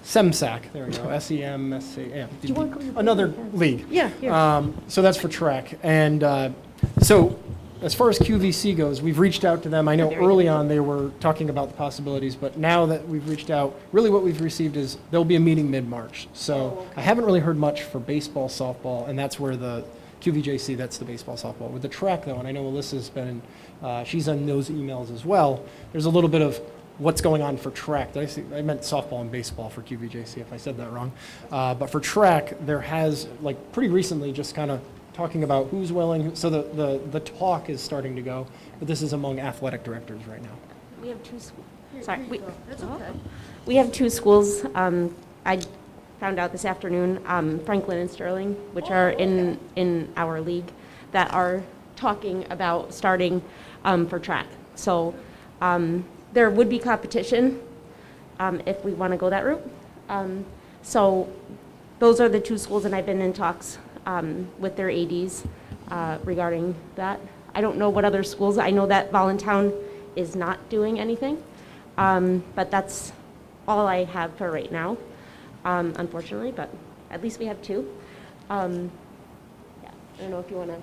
SEMSAC. There we go. SEMSC. Yeah. Do you want to come to- Another league. Yeah, here. So that's for track. And so as far as QVC goes, we've reached out to them. I know early on they were talking about the possibilities, but now that we've reached out, really what we've received is there'll be a meeting mid-March. So I haven't really heard much for baseball, softball, and that's where the QVJC, that's the baseball, softball. With the track, though, and I know Alyssa's been, she's on those emails as well, there's a little bit of what's going on for track. I meant softball and baseball for QVJC, if I said that wrong. But for track, there has, like, pretty recently just kind of talking about who's willing, so the talk is starting to go, but this is among athletic directors right now. We have 2 schools. Sorry. We have 2 schools. I found out this afternoon, Franklin and Sterling, which are in our league, that are talking about starting for track. So there would be competition if we want to go that route. So those are the 2 schools, and I've been in talks with their ADs regarding that. I don't know what other schools. I know that Voluntown is not doing anything, but that's all I have for right now, unfortunately, but at least we have 2. Yeah, I don't know if you want to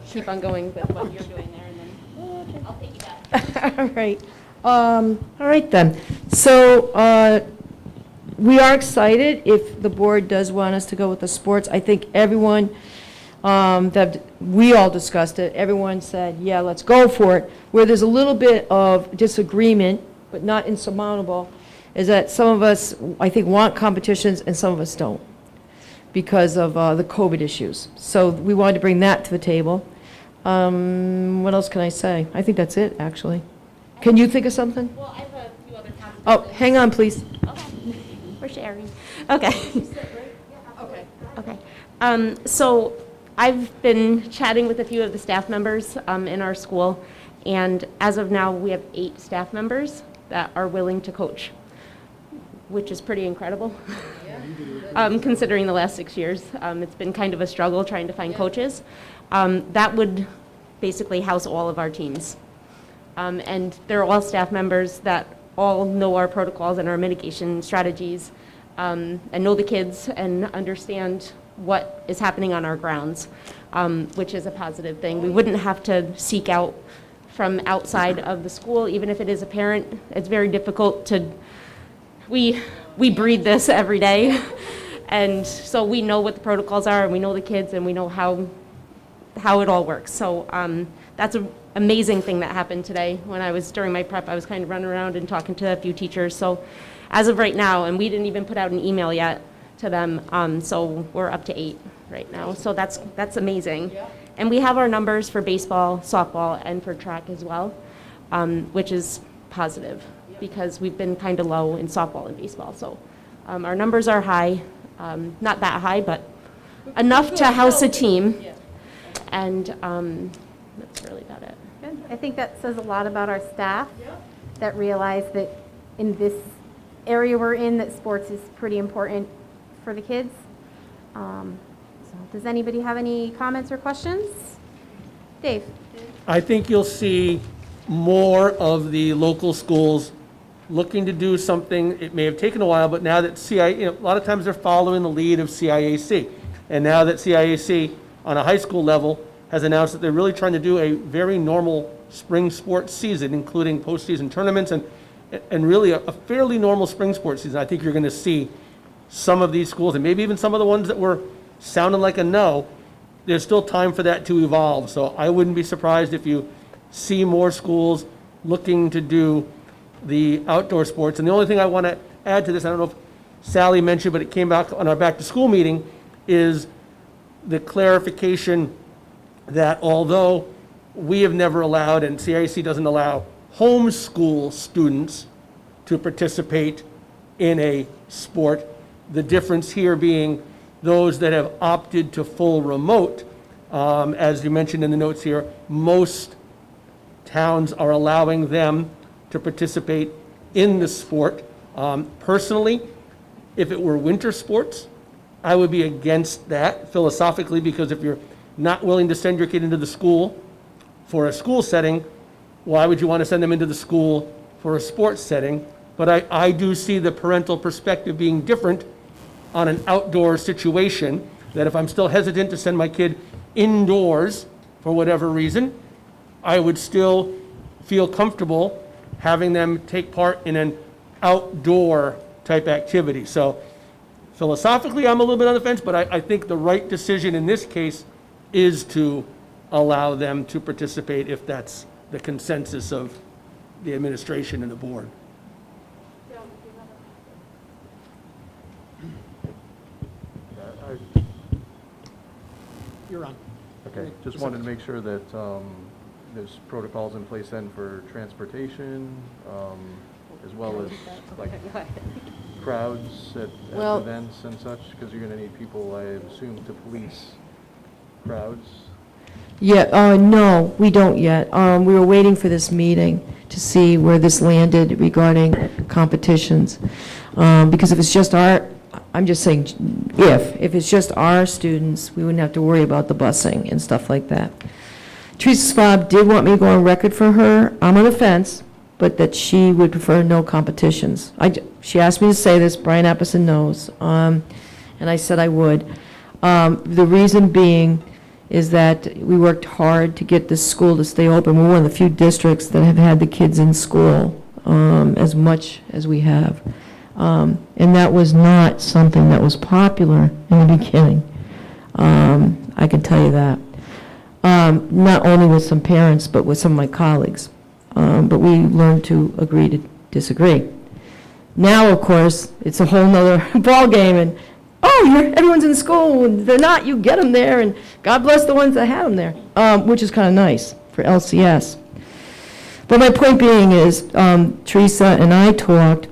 keep on going with what you're doing there, and then I'll take you back. All right. All right then. So we are excited if the board does want us to go with the sports. I think everyone, that we all discussed it, everyone said, yeah, let's go for it. Where there's a little bit of disagreement, but not insurmountable, is that some of us, I think, want competitions and some of us don't because of the COVID issues. So we wanted to bring that to the table. What else can I say? I think that's it, actually. Can you think of something? Well, I have a few other comments. Oh, hang on, please. Okay. We're sharing. Okay. Okay. So I've been chatting with a few of the staff members in our school, and as of now, we have 8 staff members that are willing to coach, which is pretty incredible. Considering the last 6 years. It's been kind of a struggle trying to find coaches. That would basically house all of our teams. And they're all staff members that all know our protocols and our mitigation strategies, and know the kids and understand what is happening on our grounds, which is a positive thing. We wouldn't have to seek out from outside of the school, even if it is a parent. It's very difficult to, we breed this every day, and so we know what the protocols are, and we know the kids, and we know how it all works. So that's an amazing thing that happened today. When I was during my prep, I was kind of running around and talking to a few teachers. So as of right now, and we didn't even put out an email yet to them, so we're up to 8 right now. So that's amazing. And we have our numbers for baseball, softball, and for track as well, which is positive because we've been kind of low in softball and baseball. So our numbers are high, not that high, but enough to house a team. And that's really about it. Good. I think that says a lot about our staff that realize that in this area we're in, that sports is pretty important for the kids. So does anybody have any comments or questions? Dave? I think you'll see more of the local schools looking to do something. It may have taken a while, but now that a lot of times they're following the lead of CIAC. And now that CIAC on a high school level has announced that they're really trying to do a very normal spring sports season, including postseason tournaments and really a fairly normal spring sports season. I think you're going to see some of these schools, and maybe even some of the ones that were sounding like a no, there's still time for that to evolve. So I wouldn't be surprised if you see more schools looking to do the outdoor sports. And the only thing I want to add to this, I don't know if Sally mentioned, but it came back on our back to school meeting, is the clarification that although we have never allowed, and CIC doesn't allow, homeschool students to participate in a sport, the difference here being those that have opted to full remote. As you mentioned in the notes here, most towns are allowing them to participate in the sport. Personally, If it were winter sports, I would be against that philosophically, because if you're not willing to send your kid into the school for a school setting, why would you want to send them into the school for a sports setting? But I do see the parental perspective being different on an outdoor situation, that if I'm still hesitant to send my kid indoors for whatever reason, I would still feel comfortable having them take part in an outdoor type activity. So philosophically, I'm a little bit on the fence, but I think the right decision in this case is to allow them to participate if that's the consensus of the administration and the board. You're on. Okay, just wanted to make sure that there's protocols in place then for transportation, as well as like crowds at Well- events and such, because you're gonna need people, I assume, to police crowds. Yeah, no, we don't yet. We were waiting for this meeting to see where this landed regarding competitions. Because if it's just I'm just saying, if it's just our students, we wouldn't have to worry about the busing and stuff like that. Teresa Svab did want me to go on record for her. I'm on the fence, but that she would prefer no competitions. She asked me to say this, Brian Epperson knows, and I said I would. The reason being is that we worked hard to get this school to stay open. We're one of the few districts that have had the kids in school as much as we have. And that was not something that was popular in the beginning. I can tell you that. Not only with some parents, but with some of my colleagues. But we learned to agree to disagree. Now, of course, it's a whole nother ballgame, and everyone's in school, and they're not, you get them there, and God bless the ones that have them there, which is kind of nice for LCS. But my point being is, Teresa and I talked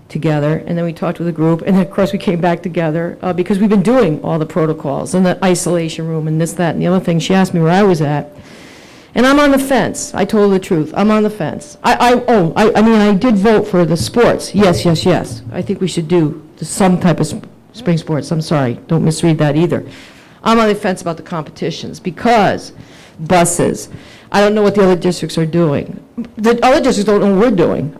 together, and then we talked with a group, and then, of course, we came back together, because we've been doing all the protocols, and the isolation room, and this, that, and the other thing. She asked me where I was at, and I'm on the fence. I told her the truth. I'm on the fence. I mean, I did vote for the sports. Yes. I think we should do some type of spring sports. I'm sorry, don't misread that either. I'm on the fence about the competitions, because buses, I don't know what the other districts are doing. The other districts don't know what we're doing.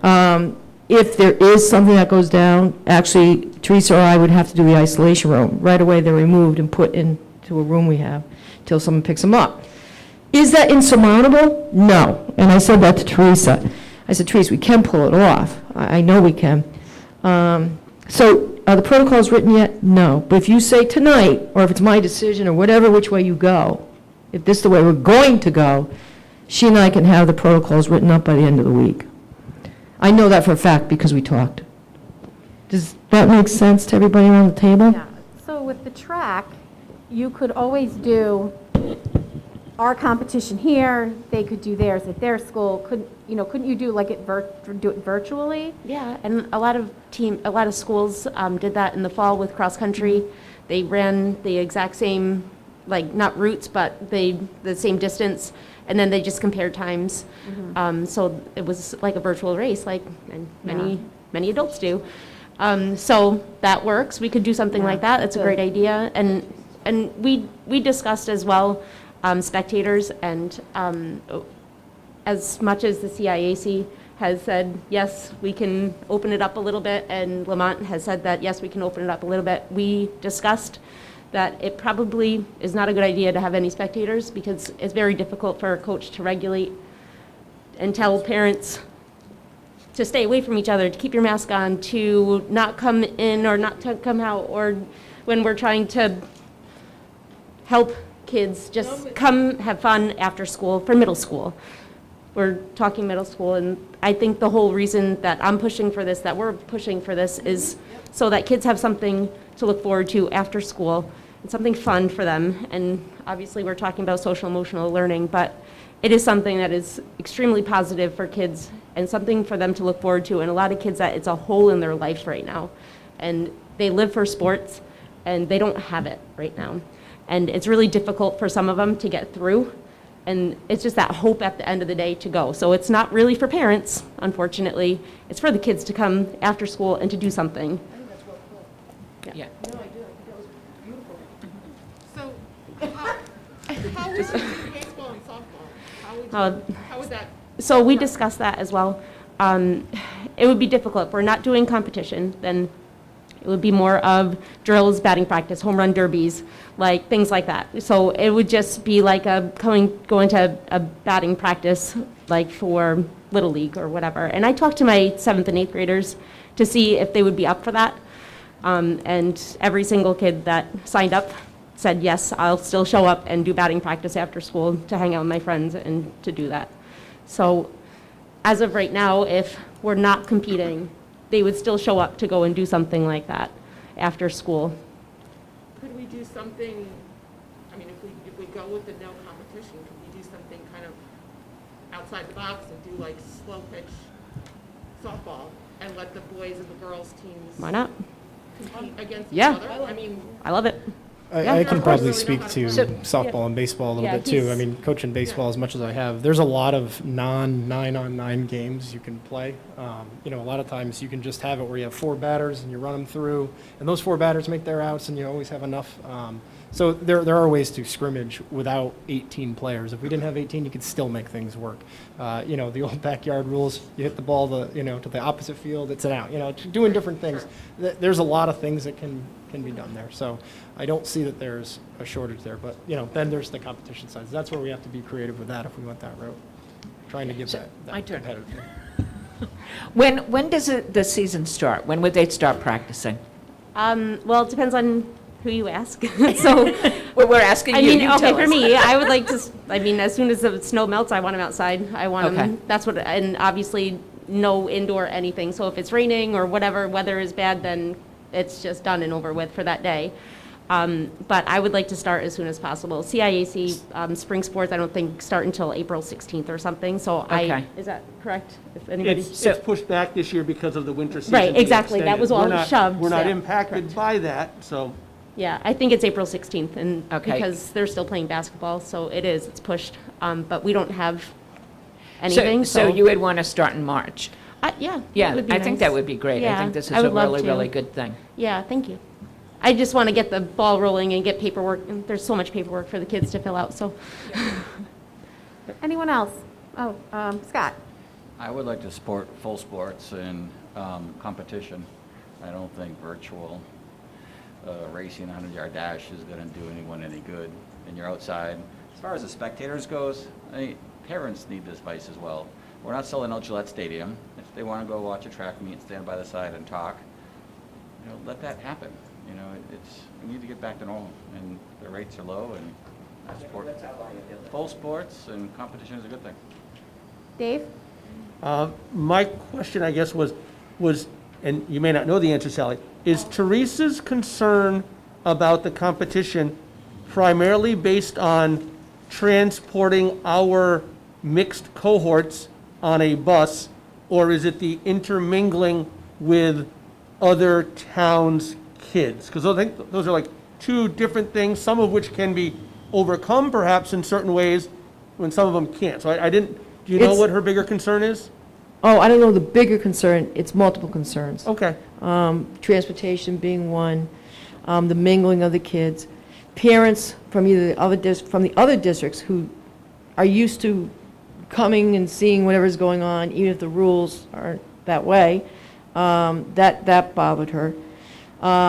If there is something that goes down, actually, Teresa or I would have to do the isolation room. Right away, they're removed and put into a room we have till someone picks them up. Is that insurmountable? No. And I said that to Teresa. I said, Teresa, we can pull it off. I know we can. So are the protocols written yet? No. But if you say tonight, or if it's my decision, or whatever, which way you go, if this is the way we're going to go, she and I can have the protocols written up by the end of the week. I know that for a fact because we talked. Does that make sense to everybody around the table? Yeah, so with the track, you could always do our competition here, they could do theirs at their school. Couldn't you do do it virtually? Yeah, and a lot of schools did that in the fall with cross country. They ran the exact same, not routes, but the same distance, and then they just compared times. So it was like a virtual race, many adults do. So that works. We could do something like that. That's a great idea. And we discussed as well spectators, and as much as the CIAC has said, yes, we can open it up a little bit, and Lamont has said that, yes, we can open it up a little bit. We discussed that it probably is not a good idea to have any spectators, because it's very difficult for a coach to regulate and tell parents to stay away from each other, to keep your mask on, to not come in or not to come out, or when we're trying to help kids just come have fun after school for middle school. We're talking middle school, and I think the whole reason that I'm pushing for this, that we're pushing for this, is so that kids have something to look forward to after school, and something fun for them. And obviously we're talking about social emotional learning, but it is something that is extremely positive for kids and something for them to look forward to. And a lot of kids, that it's a hole in their life right now, and they live for sports and they don't have it right now. And it's really difficult for some of them to get through. And it's just that hope at the end of the day to go. So it's not really for parents, unfortunately. It's for the kids to come after school and to do something. Yeah. So, how would you do baseball and softball? How would that? So we discussed that as well. It would be difficult. If we're not doing competition, then it would be more of drills, batting practice, home run derbies, like things like that. So it would just be like going to a batting practice, like for Little League or whatever. And I talked to my 7th and 8th graders to see if they would be up for that. And every single kid that signed up said, yes, I'll still show up and do batting practice after school to hang out with my friends and to do that. So as of right now, if we're not competing, they would still show up to go and do something like that after school. Could we do something, I mean, if we go with the no competition, could we do something kind of outside the box and do like slow pitch softball and let the boys and the girls teams Why not? compete against each Yeah. other? I mean, I love it. Yeah. I can Of course, probably really speak know how to to play. softball and baseball a little Yeah, bit too. I he's- mean, coaching baseball as much as I have, there's a lot of non-9-on-9 games you can play. A lot of times you can just have it where you have 4 batters and you run them through, and those 4 batters make their outs, and you always have enough. So there are ways to scrimmage without 18 players. If we didn't have 18, you could still make things work. The old backyard rules, you hit the ball to the opposite field, it's an out. Doing different things. There's a lot of things that can be done there. So I don't see that there's a shortage there. But, then there's the competition side. That's where we have to be creative with that if we went that route. Trying to give that my turn. competitive. When does the season start? When would they start practicing? Well, it depends on who you ask. So, Well, we're asking I you. mean, You okay, tell for us. me, I would like to, as soon as the snow melts, I want them outside. I want Okay. them, that's what, and obviously, no indoor anything. So if it's raining or whatever, weather is bad, then it's just done and over with for that day. But I would like to start as soon as possible. CIAC, spring sports, I don't think start until April 16th or something, so Okay. is that correct? If anybody? It's pushed back this year because of the winter season. Right, being exactly. That extended. was all We're not- shoved, We're not yeah, impacted correct. by that, so. Yeah, I think it's April 16th, and Okay. because they're still playing basketball, so it's pushed. But we don't have anything, So you would want to start in March? Yeah. Yeah, it would be I think nice. that would be great. I Yeah, think this I is a would love really, to. really good thing. Yeah, thank you. I just want to get the ball rolling and get paperwork, and there's so much paperwork for the kids to fill out, so. Anyone else? Oh, Scott? I would like to support full sports and competition. I don't think virtual racing a 100-yard dash is going to do anyone any good, and you're outside. As far as the spectators goes, parents need this device as well. We're not selling out Gillette Stadium. If they want to go watch a track meet, stand by the side and talk, let that happen. We need to get back to normal, and the rates are low, and I support full sports, and competition is a good thing. Dave? My question, I guess, was, and you may not know the answer, Sally, is Teresa's concern about the competition primarily based on transporting our mixed cohorts on a bus, or is it the intermingling with other towns' kids? Because I think those are like 2 different things, some of which can be overcome perhaps in certain ways, when some of them can't. So I didn't, do you know It's- what her bigger concern is? Oh, I don't know the bigger concern, it's multiple concerns. Okay. Transportation being one, the mingling of the kids, parents from either the other districts who are used to coming and seeing whatever's going on, even if the rules aren't that way, that bothered her.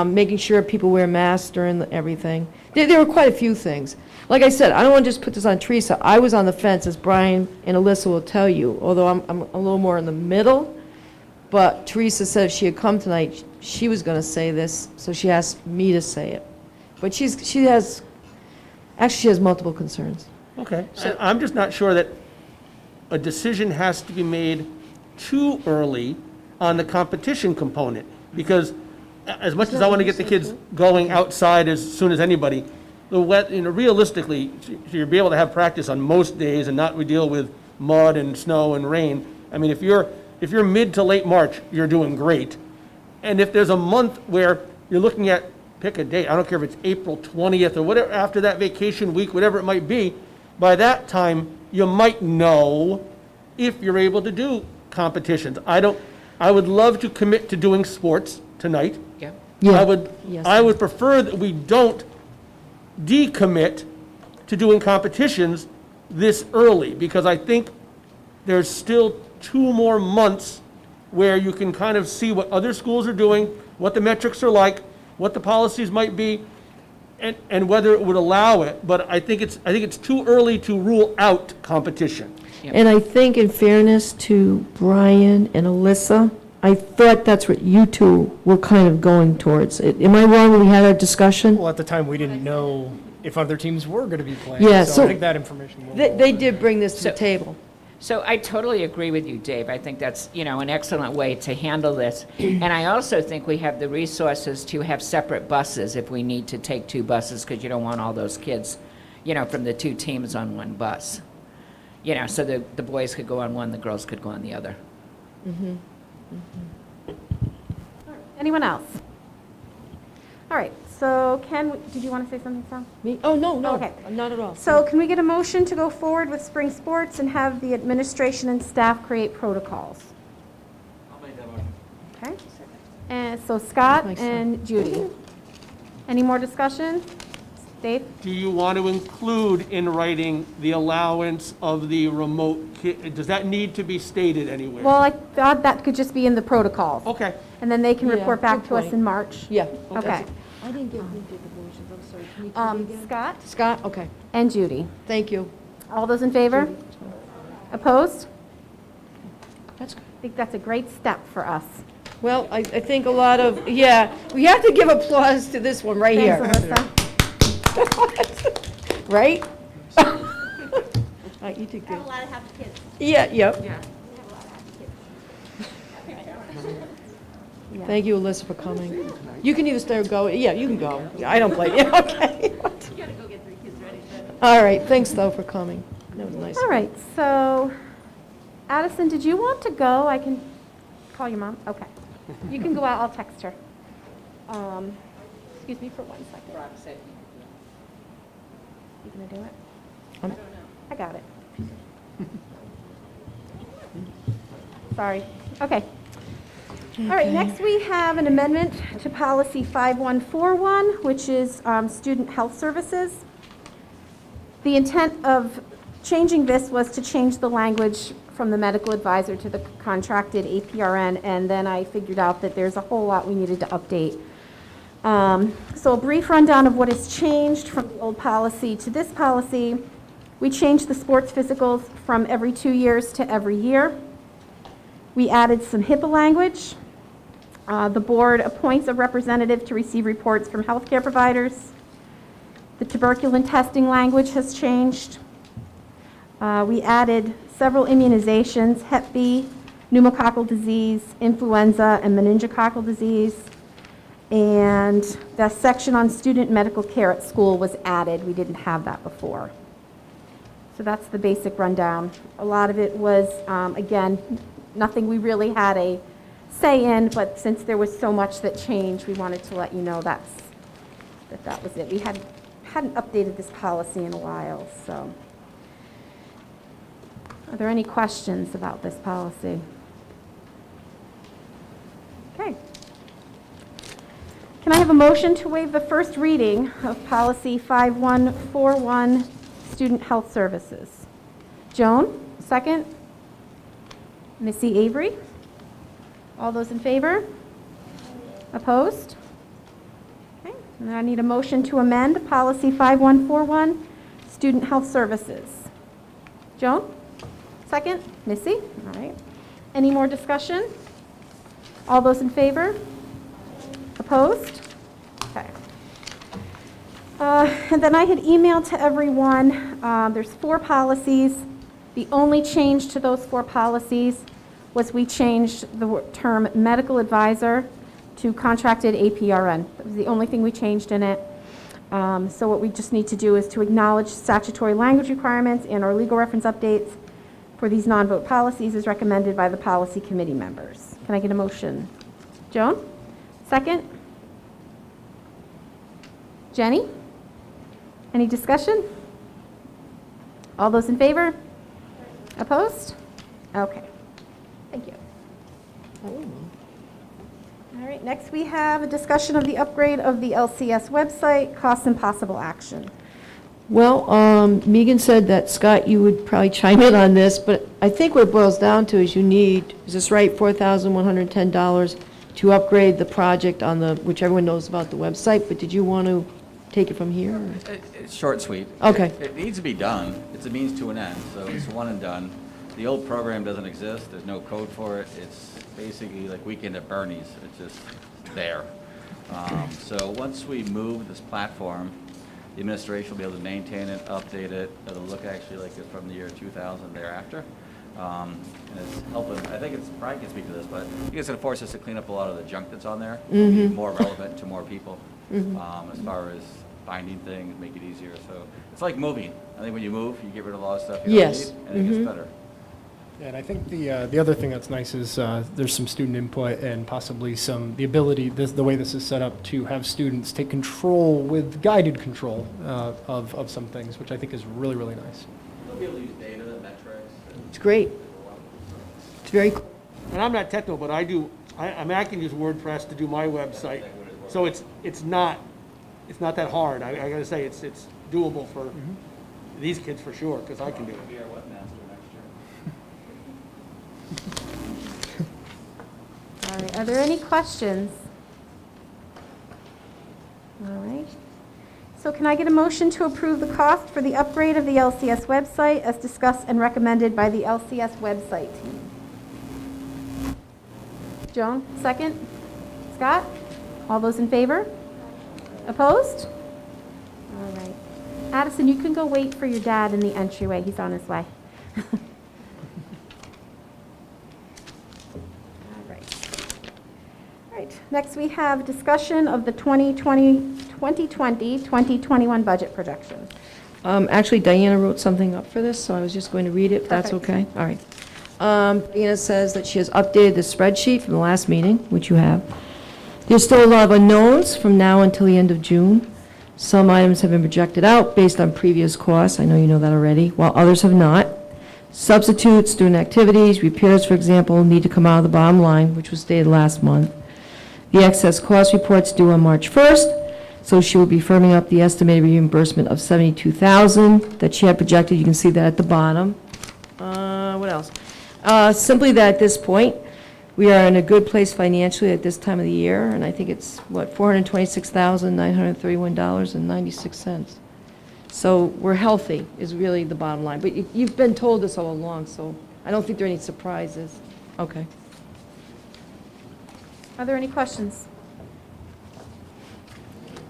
Making sure people wear masks during everything. There were quite a few things. Like I said, I don't want to just put this on Teresa. I was on the fence, as Brian and Alyssa will tell you, although I'm a little more in the middle. But Teresa said if she had come tonight, she was going to say this, so she asked me to say it. But she has multiple concerns. Okay. So I'm just not sure that a decision has to be made too early on the competition component, because as much as I want to get the kids going outside as soon as anybody, realistically, you'll be able to have practice on most days and not deal with mud and snow and rain. I mean, if you're mid to late March, you're doing great. And if there's a month where you're looking at, pick a date, I don't care if it's April 20th or whatever, after that vacation week, whatever it might be, by that time, you might know if you're able to do competitions. I would love to commit to doing sports tonight. Yeah. Yeah. Yes. I would prefer that we don't decommit to doing competitions this early, because I think there's still 2 more months where you can kind of see what other schools are doing, what the metrics are like, what the policies might be, and whether it would allow it. But I think it's too early to rule out competition. And I think in fairness to Brian and Alyssa, I thought that's what you two were kind of going towards. Am I wrong when we had our discussion? Well, at the time, we didn't know if other teams were going to be playing. Yeah, So so I think that information will. They did bring this to the table. So I totally agree with you, Dave. I think that's, an excellent way to handle this. And I also think we have the resources to have separate buses if we need to take 2 buses, because you don't want all those kids, from the 2 teams on one bus. So the boys could go on one, the girls could go on the other. Anyone else? All right, so Ken, did you want to say something, Sam? Me? Oh, no, Okay. not at all. So can we get a motion to go forward with spring sports and have the administration and staff create protocols? I'll make that motion. Okay. And so Scott My son. and Judy. Any more discussion? Dave? Do you want to include in writing the allowance of the remote does that need to be stated anywhere? Well, I thought that could just be in the protocols. Okay. And then they can Yeah, report back good to us point. in March. Yeah. Okay. I didn't get who did the motions, I'm sorry. Can you tell me again? Scott Scott, okay, and Judy. thank you. All those in favor? Opposed? That's good. I think that's a great step for us. Well, I think a lot of, we have to give applause to this one right here. Thanks, Alyssa. Right? You did good. A lot of happy kids. Yeah, yep. Yeah. Yeah. Thank you, Alyssa, for coming. You can either stay or go. Yeah, you can go. I don't blame you. Okay. You gotta go get 3 kids ready. All right, thanks, though, for coming. That was nice. All right, so Addison, did you want to go? I can call your mom. Okay. You can go out, I'll text her. Excuse me for 1 second. You gonna do it? I got it. Sorry. Okay. All right, next we have an amendment to policy 5141, which is student health services. The intent of changing this was to change the language from the medical advisor to the contracted APRN, and then I figured out that there's a whole lot we needed to update. So a brief rundown of what has changed from the old policy to this policy. We changed the sports physicals from every 2 years to every year. We added some HIPAA language. The board appoints a representative to receive reports from healthcare providers. The tuberculin testing language has changed. We added several immunizations, Hep B, pneumococcal disease, influenza, and meningococcal disease. And the section on student medical care at school was added. We didn't have that before. So that's the basic rundown. A lot of it was, again, nothing we really had a say in, but since there was so much that changed, we wanted to let you know that was it. We hadn't updated this policy in a while, so. Are there any questions about this policy? Okay. Can I have a motion to waive the first reading of policy 5141, student health services? Joan, second. Missy Avery? All those in favor? Opposed? Okay, and I need a motion to amend policy 5141, student health services. Joan? Second. Missy? All right. Any more discussion? All those in favor? Opposed? Okay. And then I had emailed to everyone, there's 4 policies. The only change to those 4 policies was we changed the term medical advisor to contracted APRN. That was the only thing we changed in it. So what we just need to do is to acknowledge statutory language requirements and our legal reference updates for these non-vote policies as recommended by the policy committee members. Can I get a motion? Joan? Second? Jenny? Any discussion? All those in favor? Opposed? Okay. Thank you. All All right, next we have a discussion of the upgrade of the LCS website, costs and possible action. Well, Megan said that, Scott, you would probably chime in on this, but I think what it boils down to is you need, is this right, $4,110 to upgrade the project on the, which everyone knows about the website, but did you want to take it from here? or- It's short and sweet. Okay. It needs to be done. It's a means to an end, so it's one and done. The old program doesn't exist. There's no code for it. It's basically like Weekend at Bernie's. It's just there. So once we move this platform, the administration will be able to maintain it, update it. It'll look actually like it from the year 2000 thereafter. And it's helping, I think it's, Brian can speak to this, but I think it's going to force us to clean up a lot of the junk that's on there, be more relevant to more people, as far as finding things, make it easier. So it's like moving. I think when you move, you get rid of a lot of stuff you Yes. don't need, and it gets better. Yeah, and I think the other thing that's nice is there's some student input and possibly the ability, the way this is set up, to have students take control with guided control of some things, which I think is really, really nice. They'll be able to use data, metrics. It's great. It's very, And I'm not technical, but I mean, I can use WordPress to do my website. So it's not that hard. I gotta say, it's doable for these kids for sure, because I can do it. Be our webmaster next year. All right, are there any questions? All right. So can I get a motion to approve the cost for the upgrade of the LCS website as discussed and recommended by the LCS website team? Joan, second? Scott? All those in favor? Opposed? All right. Addison, you can go wait for your dad in the entryway. He's on his way. All right, next we have discussion of the 2020-2021 budget projections. actually, Diana wrote something up for this, so I was just going to read it, if that's Perfect. okay. All right. Diana says that she has updated the spreadsheet from the last meeting, which you have. There's still a lot of unknowns from now until the end of June. Some items have been projected out based on previous costs, I know you know that already, while others have not. Substitutes, student activities, repairs, for example, need to come out of the bottom line, which was stated last month. The excess cost report's due on March 1st, so she will be firming up the estimated reimbursement of $72,000 that she had projected. You can see that at the bottom. What else? Simply that at this point, we are in a good place financially at this time of the year, and I think it's, what, $426,931.96. So we're healthy is really the bottom line. But you've been told this all along, so I don't think there are any surprises. Okay. Are there any questions?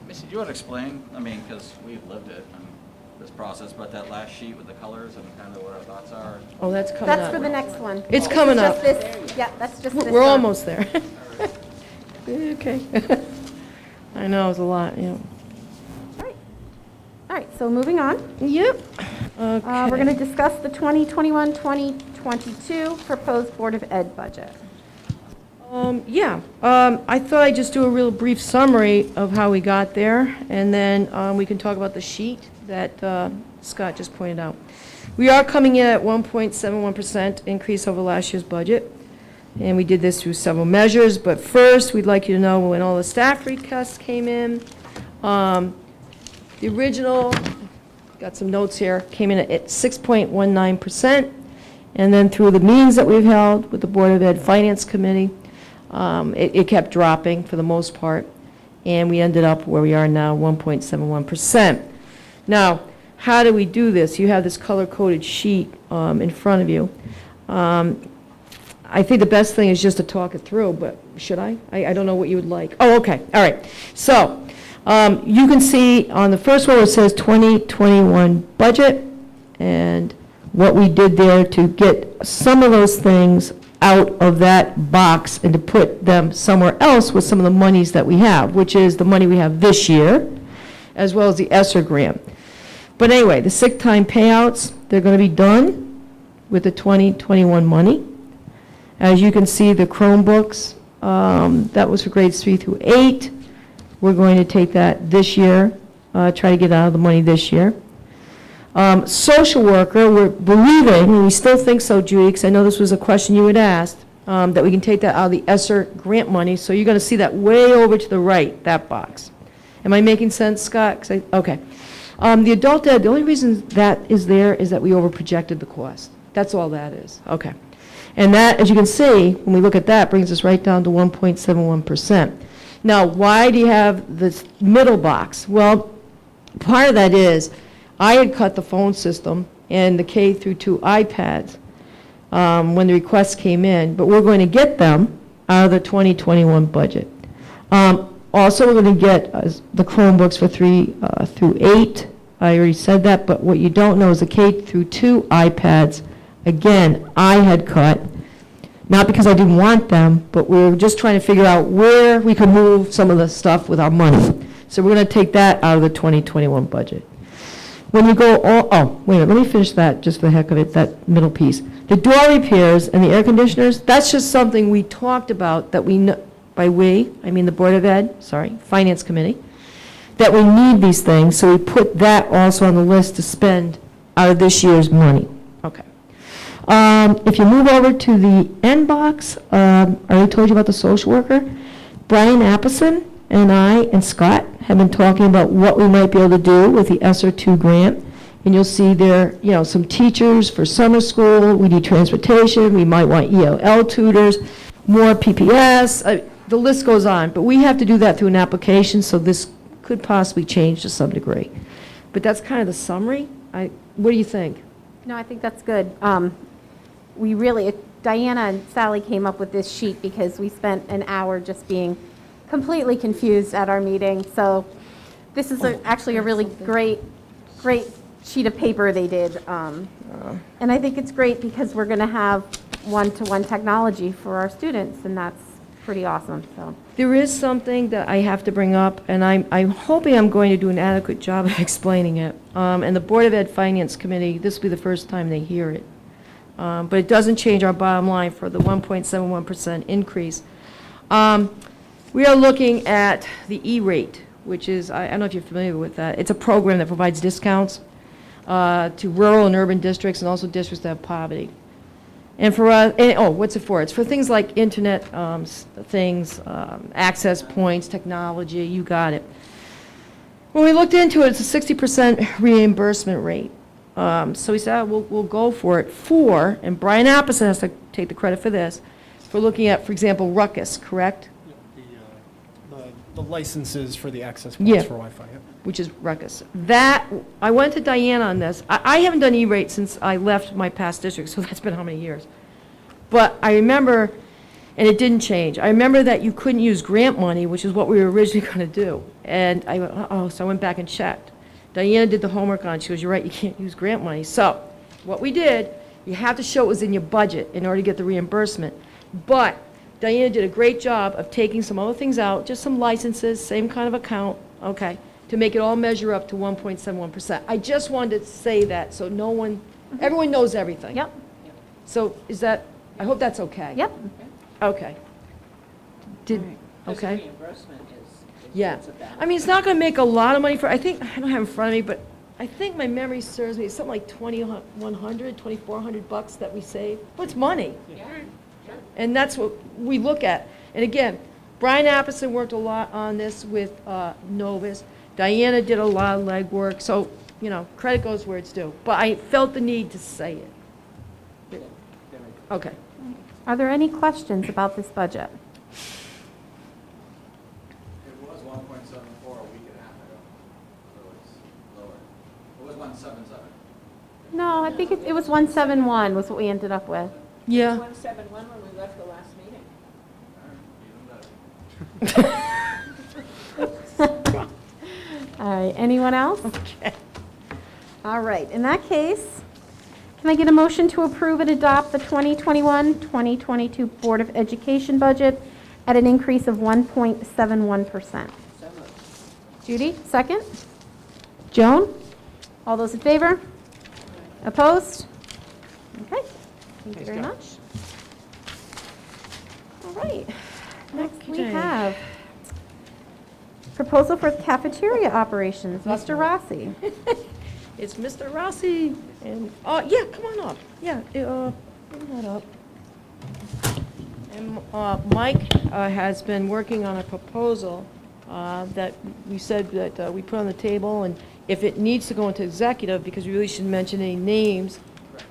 Missy, do you want to explain, I mean, because we've lived it, this process, but that last sheet with the colors and kind of what our thoughts are? Oh, that's coming up. That's for the next one. It's This is coming just up. this- Yeah, that's just this. We're one. almost there. Okay. I know, it's a lot, yeah. All right, so moving on. Yep. We're going to discuss the 2021-2022 proposed Board of Ed budget. I thought I'd just do a real brief summary of how we got there, and then we can talk about the sheet that Scott just pointed out. We are coming in at 1.71% increase over last year's budget, and we did this through several measures, but first, we'd like you to know when all the staff requests came in, the original, got some notes here, came in at 6.19%, and then through the meetings that we've held with the Board of Ed Finance Committee, it kept dropping for the most part, and we ended up where we are now, 1.71%. Now, how do we do this? You have this color-coded sheet in front of you. I think the best thing is just to talk it through, but should I? I don't know what you would like. Oh, okay, all right. So, you can see on the first one, it says 2021 budget, and what we did there to get some of those things out of that box and to put them somewhere else with some of the monies that we have, which is the money we have this year, as well as the ESSER grant. But anyway, the sick time payouts, they're going to be done with the 2021 money. As you can see, the Chromebooks, that was for grades 3 through 8. We're going to take that this year, try to get out of the money this year. Social worker, we're believing, and we still think so, Judy, because I know this was a question you had asked, that we can take that out of the ESSER grant money. So you're going to see that way over to the right, that box. Am I making sense, Scott? Okay. The adult ed, the only reason that is there is that we overprojected the cost. That's all that is. Okay. And that, as you can see, when we look at that, brings us right down to 1.71%. Now, why do you have this middle box? Well, part of that is I had cut the phone system and the K through 2 iPads when the requests came in, but we're going to get them out of the 2021 budget. Also, we're going to get the Chromebooks for 3 through 8. I already said that, but what you don't know is the K through 2 iPads, again, I had cut, not because I didn't want them, but we were just trying to figure out where we could move some of the stuff with our money. So we're going to take that out of the 2021 budget. When you go, wait a minute, let me finish that just for the heck of it, that middle piece. The door repairs and the air conditioners, that's just something we talked about that we know, by we, I mean the Board of Ed, Finance Committee, that we need these things, so we put that also on the list to spend out of this year's money. Okay. If you move over to the end box, I already told you about the social worker. Brian Appleson and I and Scott have been talking about what we might be able to do with the ESSER 2 grant. And you'll see there, some teachers for summer school. We need transportation. We might want ELL tutors, more PPS. The list goes on. But we have to do that through an application, so this could possibly change to some degree. But that's kind of the summary. What do you think? No, I think that's good. Diana and Sally came up with this sheet because we spent an hour just being completely confused at our meeting. So this is actually a really great sheet of paper they did. And I think it's great because we're going to have one-to-one technology for our students, and that's pretty awesome. So There is something that I have to bring up, and I'm hoping I'm going to do an adequate job of explaining it. And the Board of Ed Finance Committee, this will be the first time they hear it. But it doesn't change our bottom line for the 1.71% increase. We are looking at the E-rate, which is, I don't know if you're familiar with that. It's a program that provides discounts to rural and urban districts and also districts that have poverty. And for us, what's it for? It's for things like internet things, access points, technology, you got it. When we looked into it, it's a 60% reimbursement rate. So we said, we'll go for it and Brian Appleson has to take the credit for this, for looking at, for example, Ruckus, correct? The licenses for the access points Yeah. for Wi-Fi. Yep. Which is Ruckus. That, I went to Diana on this. I haven't done E-rate since I left my past district, so that's been how many years? But I remember, and it didn't change, I remember that you couldn't use grant money, which is what we were originally going to do. And I went, so I went back and checked. Diana did the homework on it. She goes, you're right, you can't use grant money. So what we did, you have to show it was in your budget in order to get the reimbursement. But Diana did a great job of taking some other things out, just some licenses, same kind of account, okay, to make it all measure up to 1.71%. I just wanted to say that so no one, everyone knows everything. Yep. So is that, I hope that's okay. Yep. Okay. Okay. Reimbursement is Yeah. what's about. I mean, it's not going to make a lot of money for, I think, I don't have it in front of me, but I think my memory serves me, it's something like $2,100, $2,400 that we save. But it's money. Yeah. And that's what we look at. And again, Brian Appleson worked a lot on this with Novus. Diana did a lot of legwork. So, credit goes where it's due. But I felt the need to say it. Okay. Are there any questions about this budget? It was 1.74 a week and a half ago, so it's lower. It was 177. No, I think it was 171 was what we ended up with. Yeah. 171 when we left the last meeting. All right, anyone else? Okay. All right, in that case, can I get a motion to approve and adopt the 2021-2022 Board of Education budget at an increase of 1.71%? Judy, second? Joan? All those in favor? Opposed? Okay, thank you very much. All right, next we Okay. have proposal for cafeteria operations, Mr. Rossi. It's Mr. Rossi. And, yeah, come on up. Yeah, bring that up. And Mike has been working on a proposal that we said that we put on the table, and if it needs to go into executive, because we really shouldn't mention any names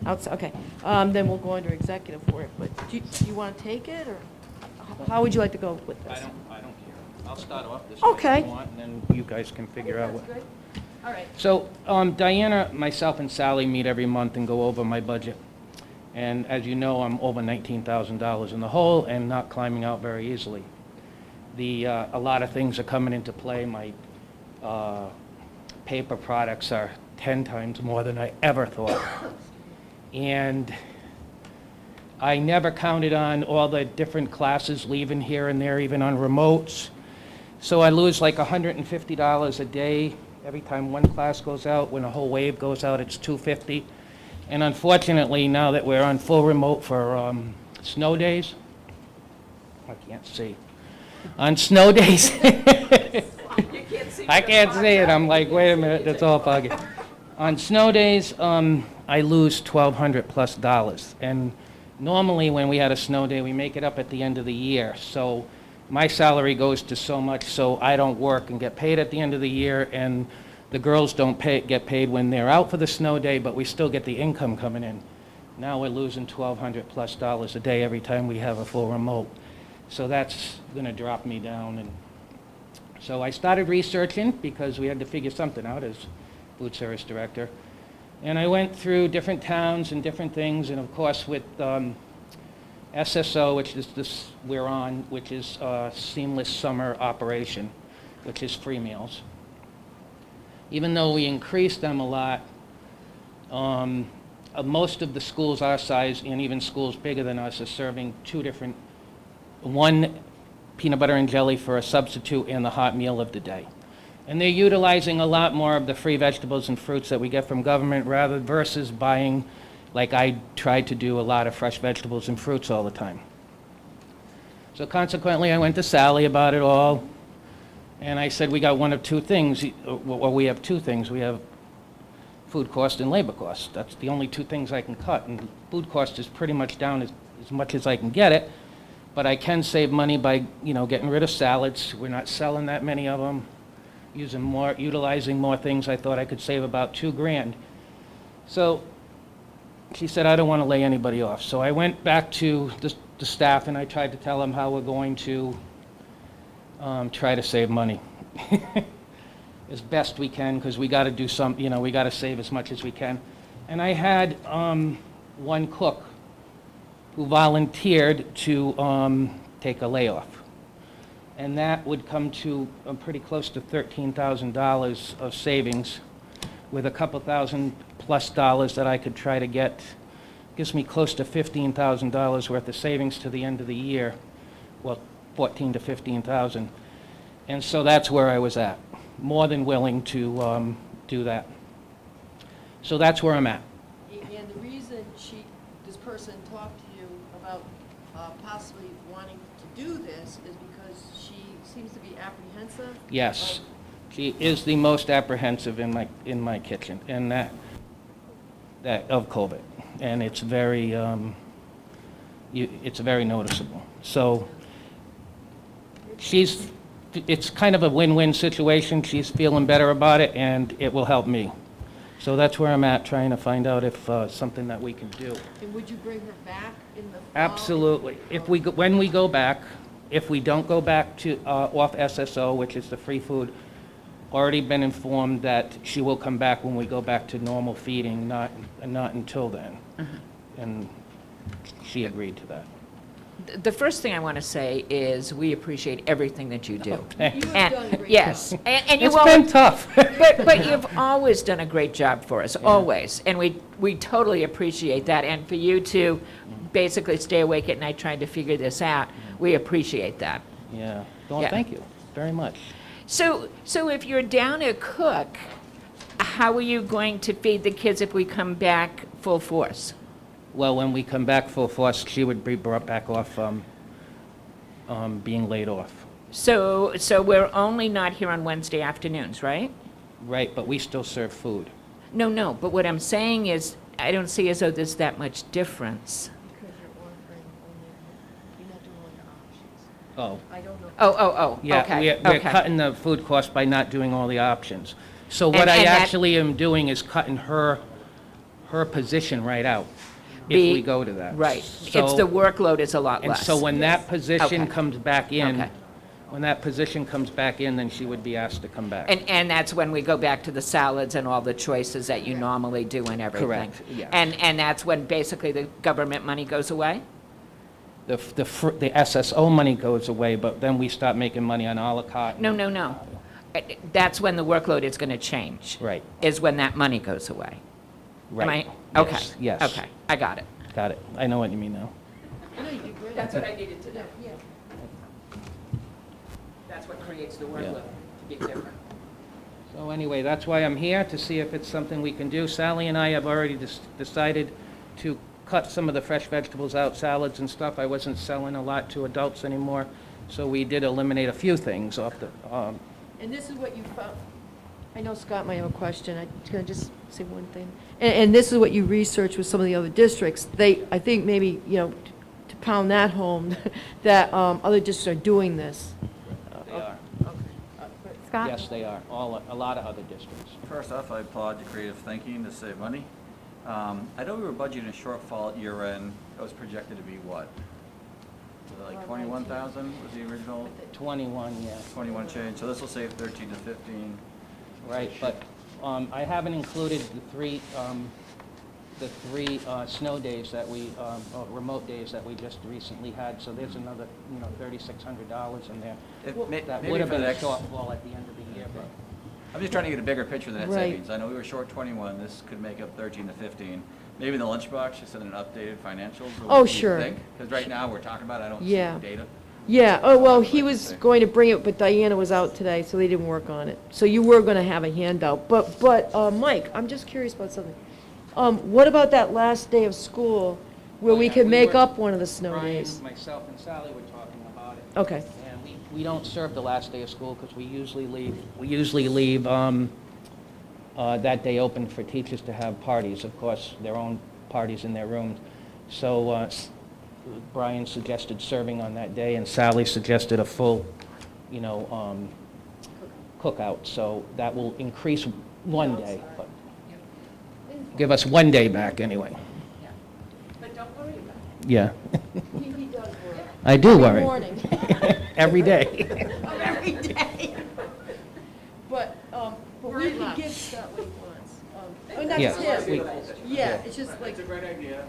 outside, okay, then we'll go into executive for it. But do you want to take it, or how would you like to go with this? I don't care. I'll start off this Okay. way if you want, and then you guys can figure out what. That's good. All right. So Diana, myself, and Sally meet every month and go over my budget. And as you know, I'm over $19,000 in the hole and not climbing out very easily. A lot of things are coming into play. My paper products are 10 times more than I ever thought. And I never counted on all the different classes leaving here and there, even on remotes. So I lose like $150 a day every time one class goes out. When a whole wave goes out, it's $250. And unfortunately, now that we're on full remote for snow days, I can't see. On snow days, I can't see it. I'm like, wait a minute, that's all foggy. On snow days, I lose $1,200+ and normally when we had a snow day, we make it up at the end of the year. So my salary goes to so much, so I don't work and get paid at the end of the year, and the girls don't get paid when they're out for the snow day, but we still get the income coming in. Now we're losing $1,200+ a day every time we have a full remote. So that's going to drop me down. And so I started researching because we had to figure something out as food service director. And I went through different towns and different things, and of course with SSO, which is this we're on, which is Seamless Summer Operation, which is free meals. Even though we increased them a lot, most of the schools our size and even schools bigger than us are serving one peanut butter and jelly for a substitute and the hot meal of the day. And they're utilizing a lot more of the free vegetables and fruits that we get from government versus buying, like I tried to do, a lot of fresh vegetables and fruits all the time. So consequently, I went to Sally about it all. And I said, we got one of two things, or we have two things. We have food cost and labor cost. That's the only two things I can cut. And food cost is pretty much down as much as I can get it. But I can save money by, getting rid of salads. We're not selling that many of them. Utilizing more things. I thought I could save about $2,000. So she said, I don't want to lay anybody off. So I went back to the staff and I tried to tell them how we're going to try to save money as best we can, because we got to do we got to save as much as we can. And I had one cook who volunteered to take a layoff. And that would come to pretty close to $13,000 of savings, with a couple $1,000+ that I could try to get. Gives me close to $15,000 worth of savings to the end of the year. Well, 14 to 15,000. And so that's where I was at. More than willing to do that. So that's where I'm at. And the reason this person talked to you about possibly wanting to do this is because she seems to be apprehensive. Yes, she is the most apprehensive in my kitchen, and that of COVID, and it's very noticeable. So it's kind of a win-win situation. She's feeling better about it, and it will help me. So that's where I'm at, trying to find out if something that we can do. And would you bring her back in the fall? Absolutely. When we go back, if we don't go back to off SSO, which is the free food, already been informed that she will come back when we go back to normal feeding, not until then. And she agreed to that. The first thing I want to say is we appreciate everything that you do. Okay. You have done a great Yes, job. and It's been tough. but you've always done a great job for us, always, and we totally appreciate that. And for you to basically stay awake at night trying to figure this out, we appreciate that. Yeah. Well, Yeah. thank you very much. So if you're down a cook, how are you going to feed the kids if we come back full force? Well, when we come back full force, she would be brought back off being laid off. So we're only not here on Wednesday afternoons, right? Right, but we still serve food. No, but what I'm saying is, I don't see as though there's that much difference. Because you're not doing Oh. Oh, okay, We're okay. cutting the food cost by not doing all the options. So what And I that- actually am doing is cutting her position right out, if Be- we go to that. Right. So- It's the workload is a lot And less. so when that position Okay. comes back in, Okay. then she would be asked to come back. And that's when we go back to the salads and all the choices that you normally do and everything. Correct, yes. And that's when basically the government money goes away? The SSO money goes away, but then we start making money on à la carte. No. That's when the workload is going to change. Right. Is when that money goes away. Am Right. I? Okay. Yes, yes. Okay, I got it. Got it. I know what you mean now. That's what I needed to know. That's what creates the workload, to be different. So anyway, that's why I'm here, to see if it's something we can do. Sally and I have already decided to cut some of the fresh vegetables out, salads and stuff. I wasn't selling a lot to adults anymore, so we did eliminate a few things off the, And this is what you found, I know Scott might have a question, I'm going to just say one thing. And this is what you researched with some of the other districts. I think maybe, to pound that home, that other districts are doing this. they are. Scott? Yes, they are. A lot of other districts. First off, I applaud your creative thinking to save money. I know we were budgeting a shortfall at year end. That was projected to be what? Was it like 21,000 was the original? 21, yeah. 21 change, so this will save 13 to 15. Right, but I haven't included the three snow days that we, remote days that we just recently had, so there's another, $3,600 in there. That Maybe would have for been the a next- shortfall at the end of the year, but. I'm just trying to get a bigger picture of the net Right. savings. I know we were short 21, this could make up 13 to 15. Maybe in the lunchbox, you send an updated financials. of Oh, what you sure. think, because right now, we're talking about, I don't see Yeah. the data. Yeah, oh, well, he was going to bring it, but Diana was out today, so they didn't work on it. So you were going to have a handout. But Mike, I'm just curious about something. What about that last day of school where we could make up one of the snow Brian, days? myself, and Sally were talking about it. Okay. And we don't serve the last day of school because we usually leave that day open for teachers to have parties, of course, their own parties in their rooms. So Brian suggested serving on that day, and Sally suggested a full, cookout. So that will increase one day, but give us one day back anyway. But don't worry about it. Yeah. He does work. I do worry. Morning. Every day. Every day. But we Very can much. give Scott what he wants. Not Yeah, just him. we- Yeah, it's just like, It's a great idea.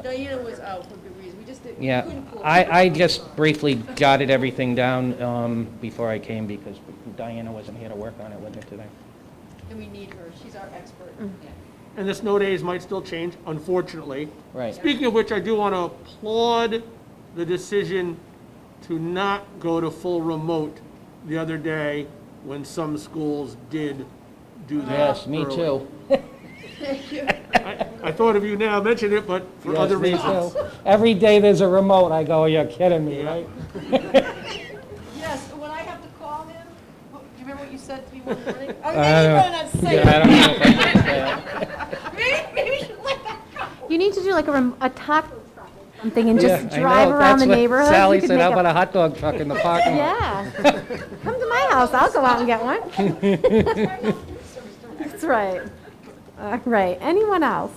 Diana was out for good reason. We just didn't, we Yeah, couldn't pull. I just briefly jotted everything down before I came because Diana wasn't here to work on it with me today. And we need her. She's our expert. And the snow days might still change, unfortunately. Right. Speaking of which, I do want to applaud the decision to not go to full remote the other day when some schools did do that. Yes, me early. too. I thought of you now, mentioned it, but for other Yes, me reasons. too. Every day there's a remote, I go, you're kidding me, right? Yes, when I have to call him, do you remember what you said to me one morning? Oh, I maybe you don't- better not say Yeah, I it. don't know if I can say it. Maybe you should let that go. You need to do like a taco truck or something and Yeah, just I drive know, around that's the what neighborhood. Sally You could said, make how a- about a hot dog truck in the parking lot? Yeah. Come to my house, I'll go out and get one. That's right. All right, anyone else?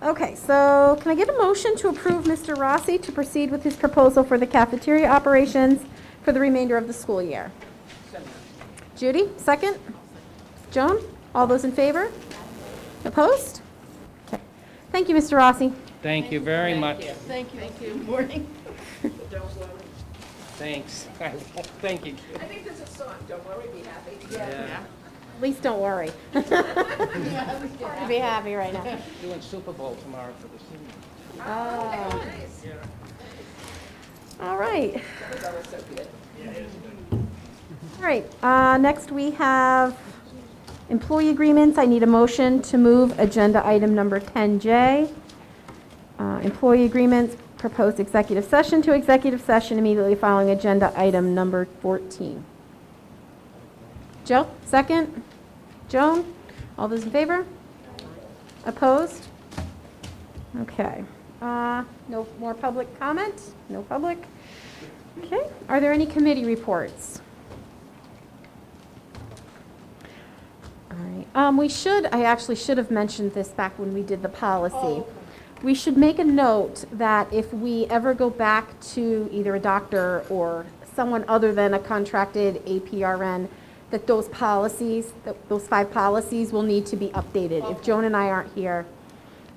Okay, so can I get a motion to approve Mr. Rossi to proceed with his proposal for the cafeteria operations for the remainder of the school year? Judy, second? Joan, all those in favor? Opposed? Okay. Thank you, Mr. Rossi. Thank you very much. Thank you. Good morning. Thanks. Thank you. I think there's a song, Don't Worry, Be Happy. Yeah. At least don't worry. Hard to be happy right now. Doing Super Bowl tomorrow for the seniors. Oh. All right. All right, next we have employee agreements. I need a motion to move agenda item number 10J. Employee agreements, proposed executive session to executive session immediately following agenda item number 14. Joe, second? Joan? All those in favor? Opposed? Okay. No more public comment? No public? Okay, are there any committee reports? All right, I actually should have mentioned this back when we did the policy. We should make a note that if we ever go back to either a doctor or someone other than a contracted APRN, that those policies, those 5 policies will need to be updated. If Joan and I aren't here,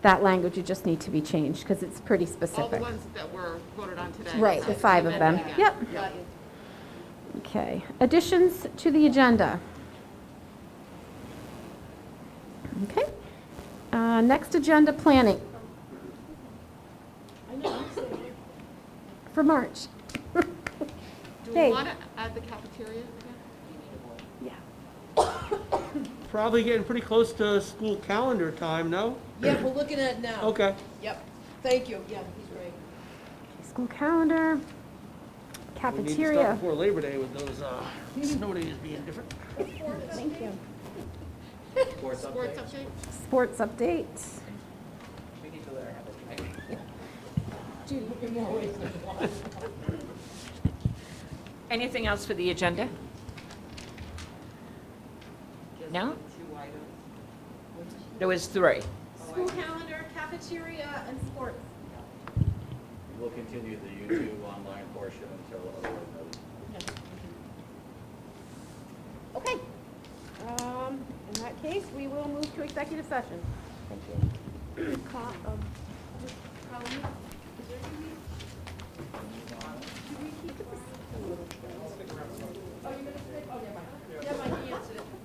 that language would just need to be changed because it's pretty All specific. the ones that were voted on today. Right, the 5 of them. Yeah. Yep. Okay, additions to the agenda. Okay. Next agenda, planning. For March. Do we Dave. want to add the cafeteria again? Yeah. Probably getting pretty close to school calendar time, no? Yeah, we're looking at it now. Okay. Yep, thank you, yeah, he's right. School calendar, We need to start cafeteria. before Labor Day with those snow days being different. Thank you. Sports update? Sports update. Anything else for the agenda? No? There was 3. School calendar, cafeteria, and sports. We'll continue the YouTube online portion until otherwise noted. Okay. In that case, we will move to executive session.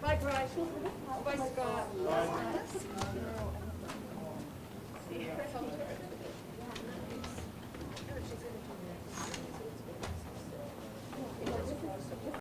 Bye, Bryce. Bye, Scott.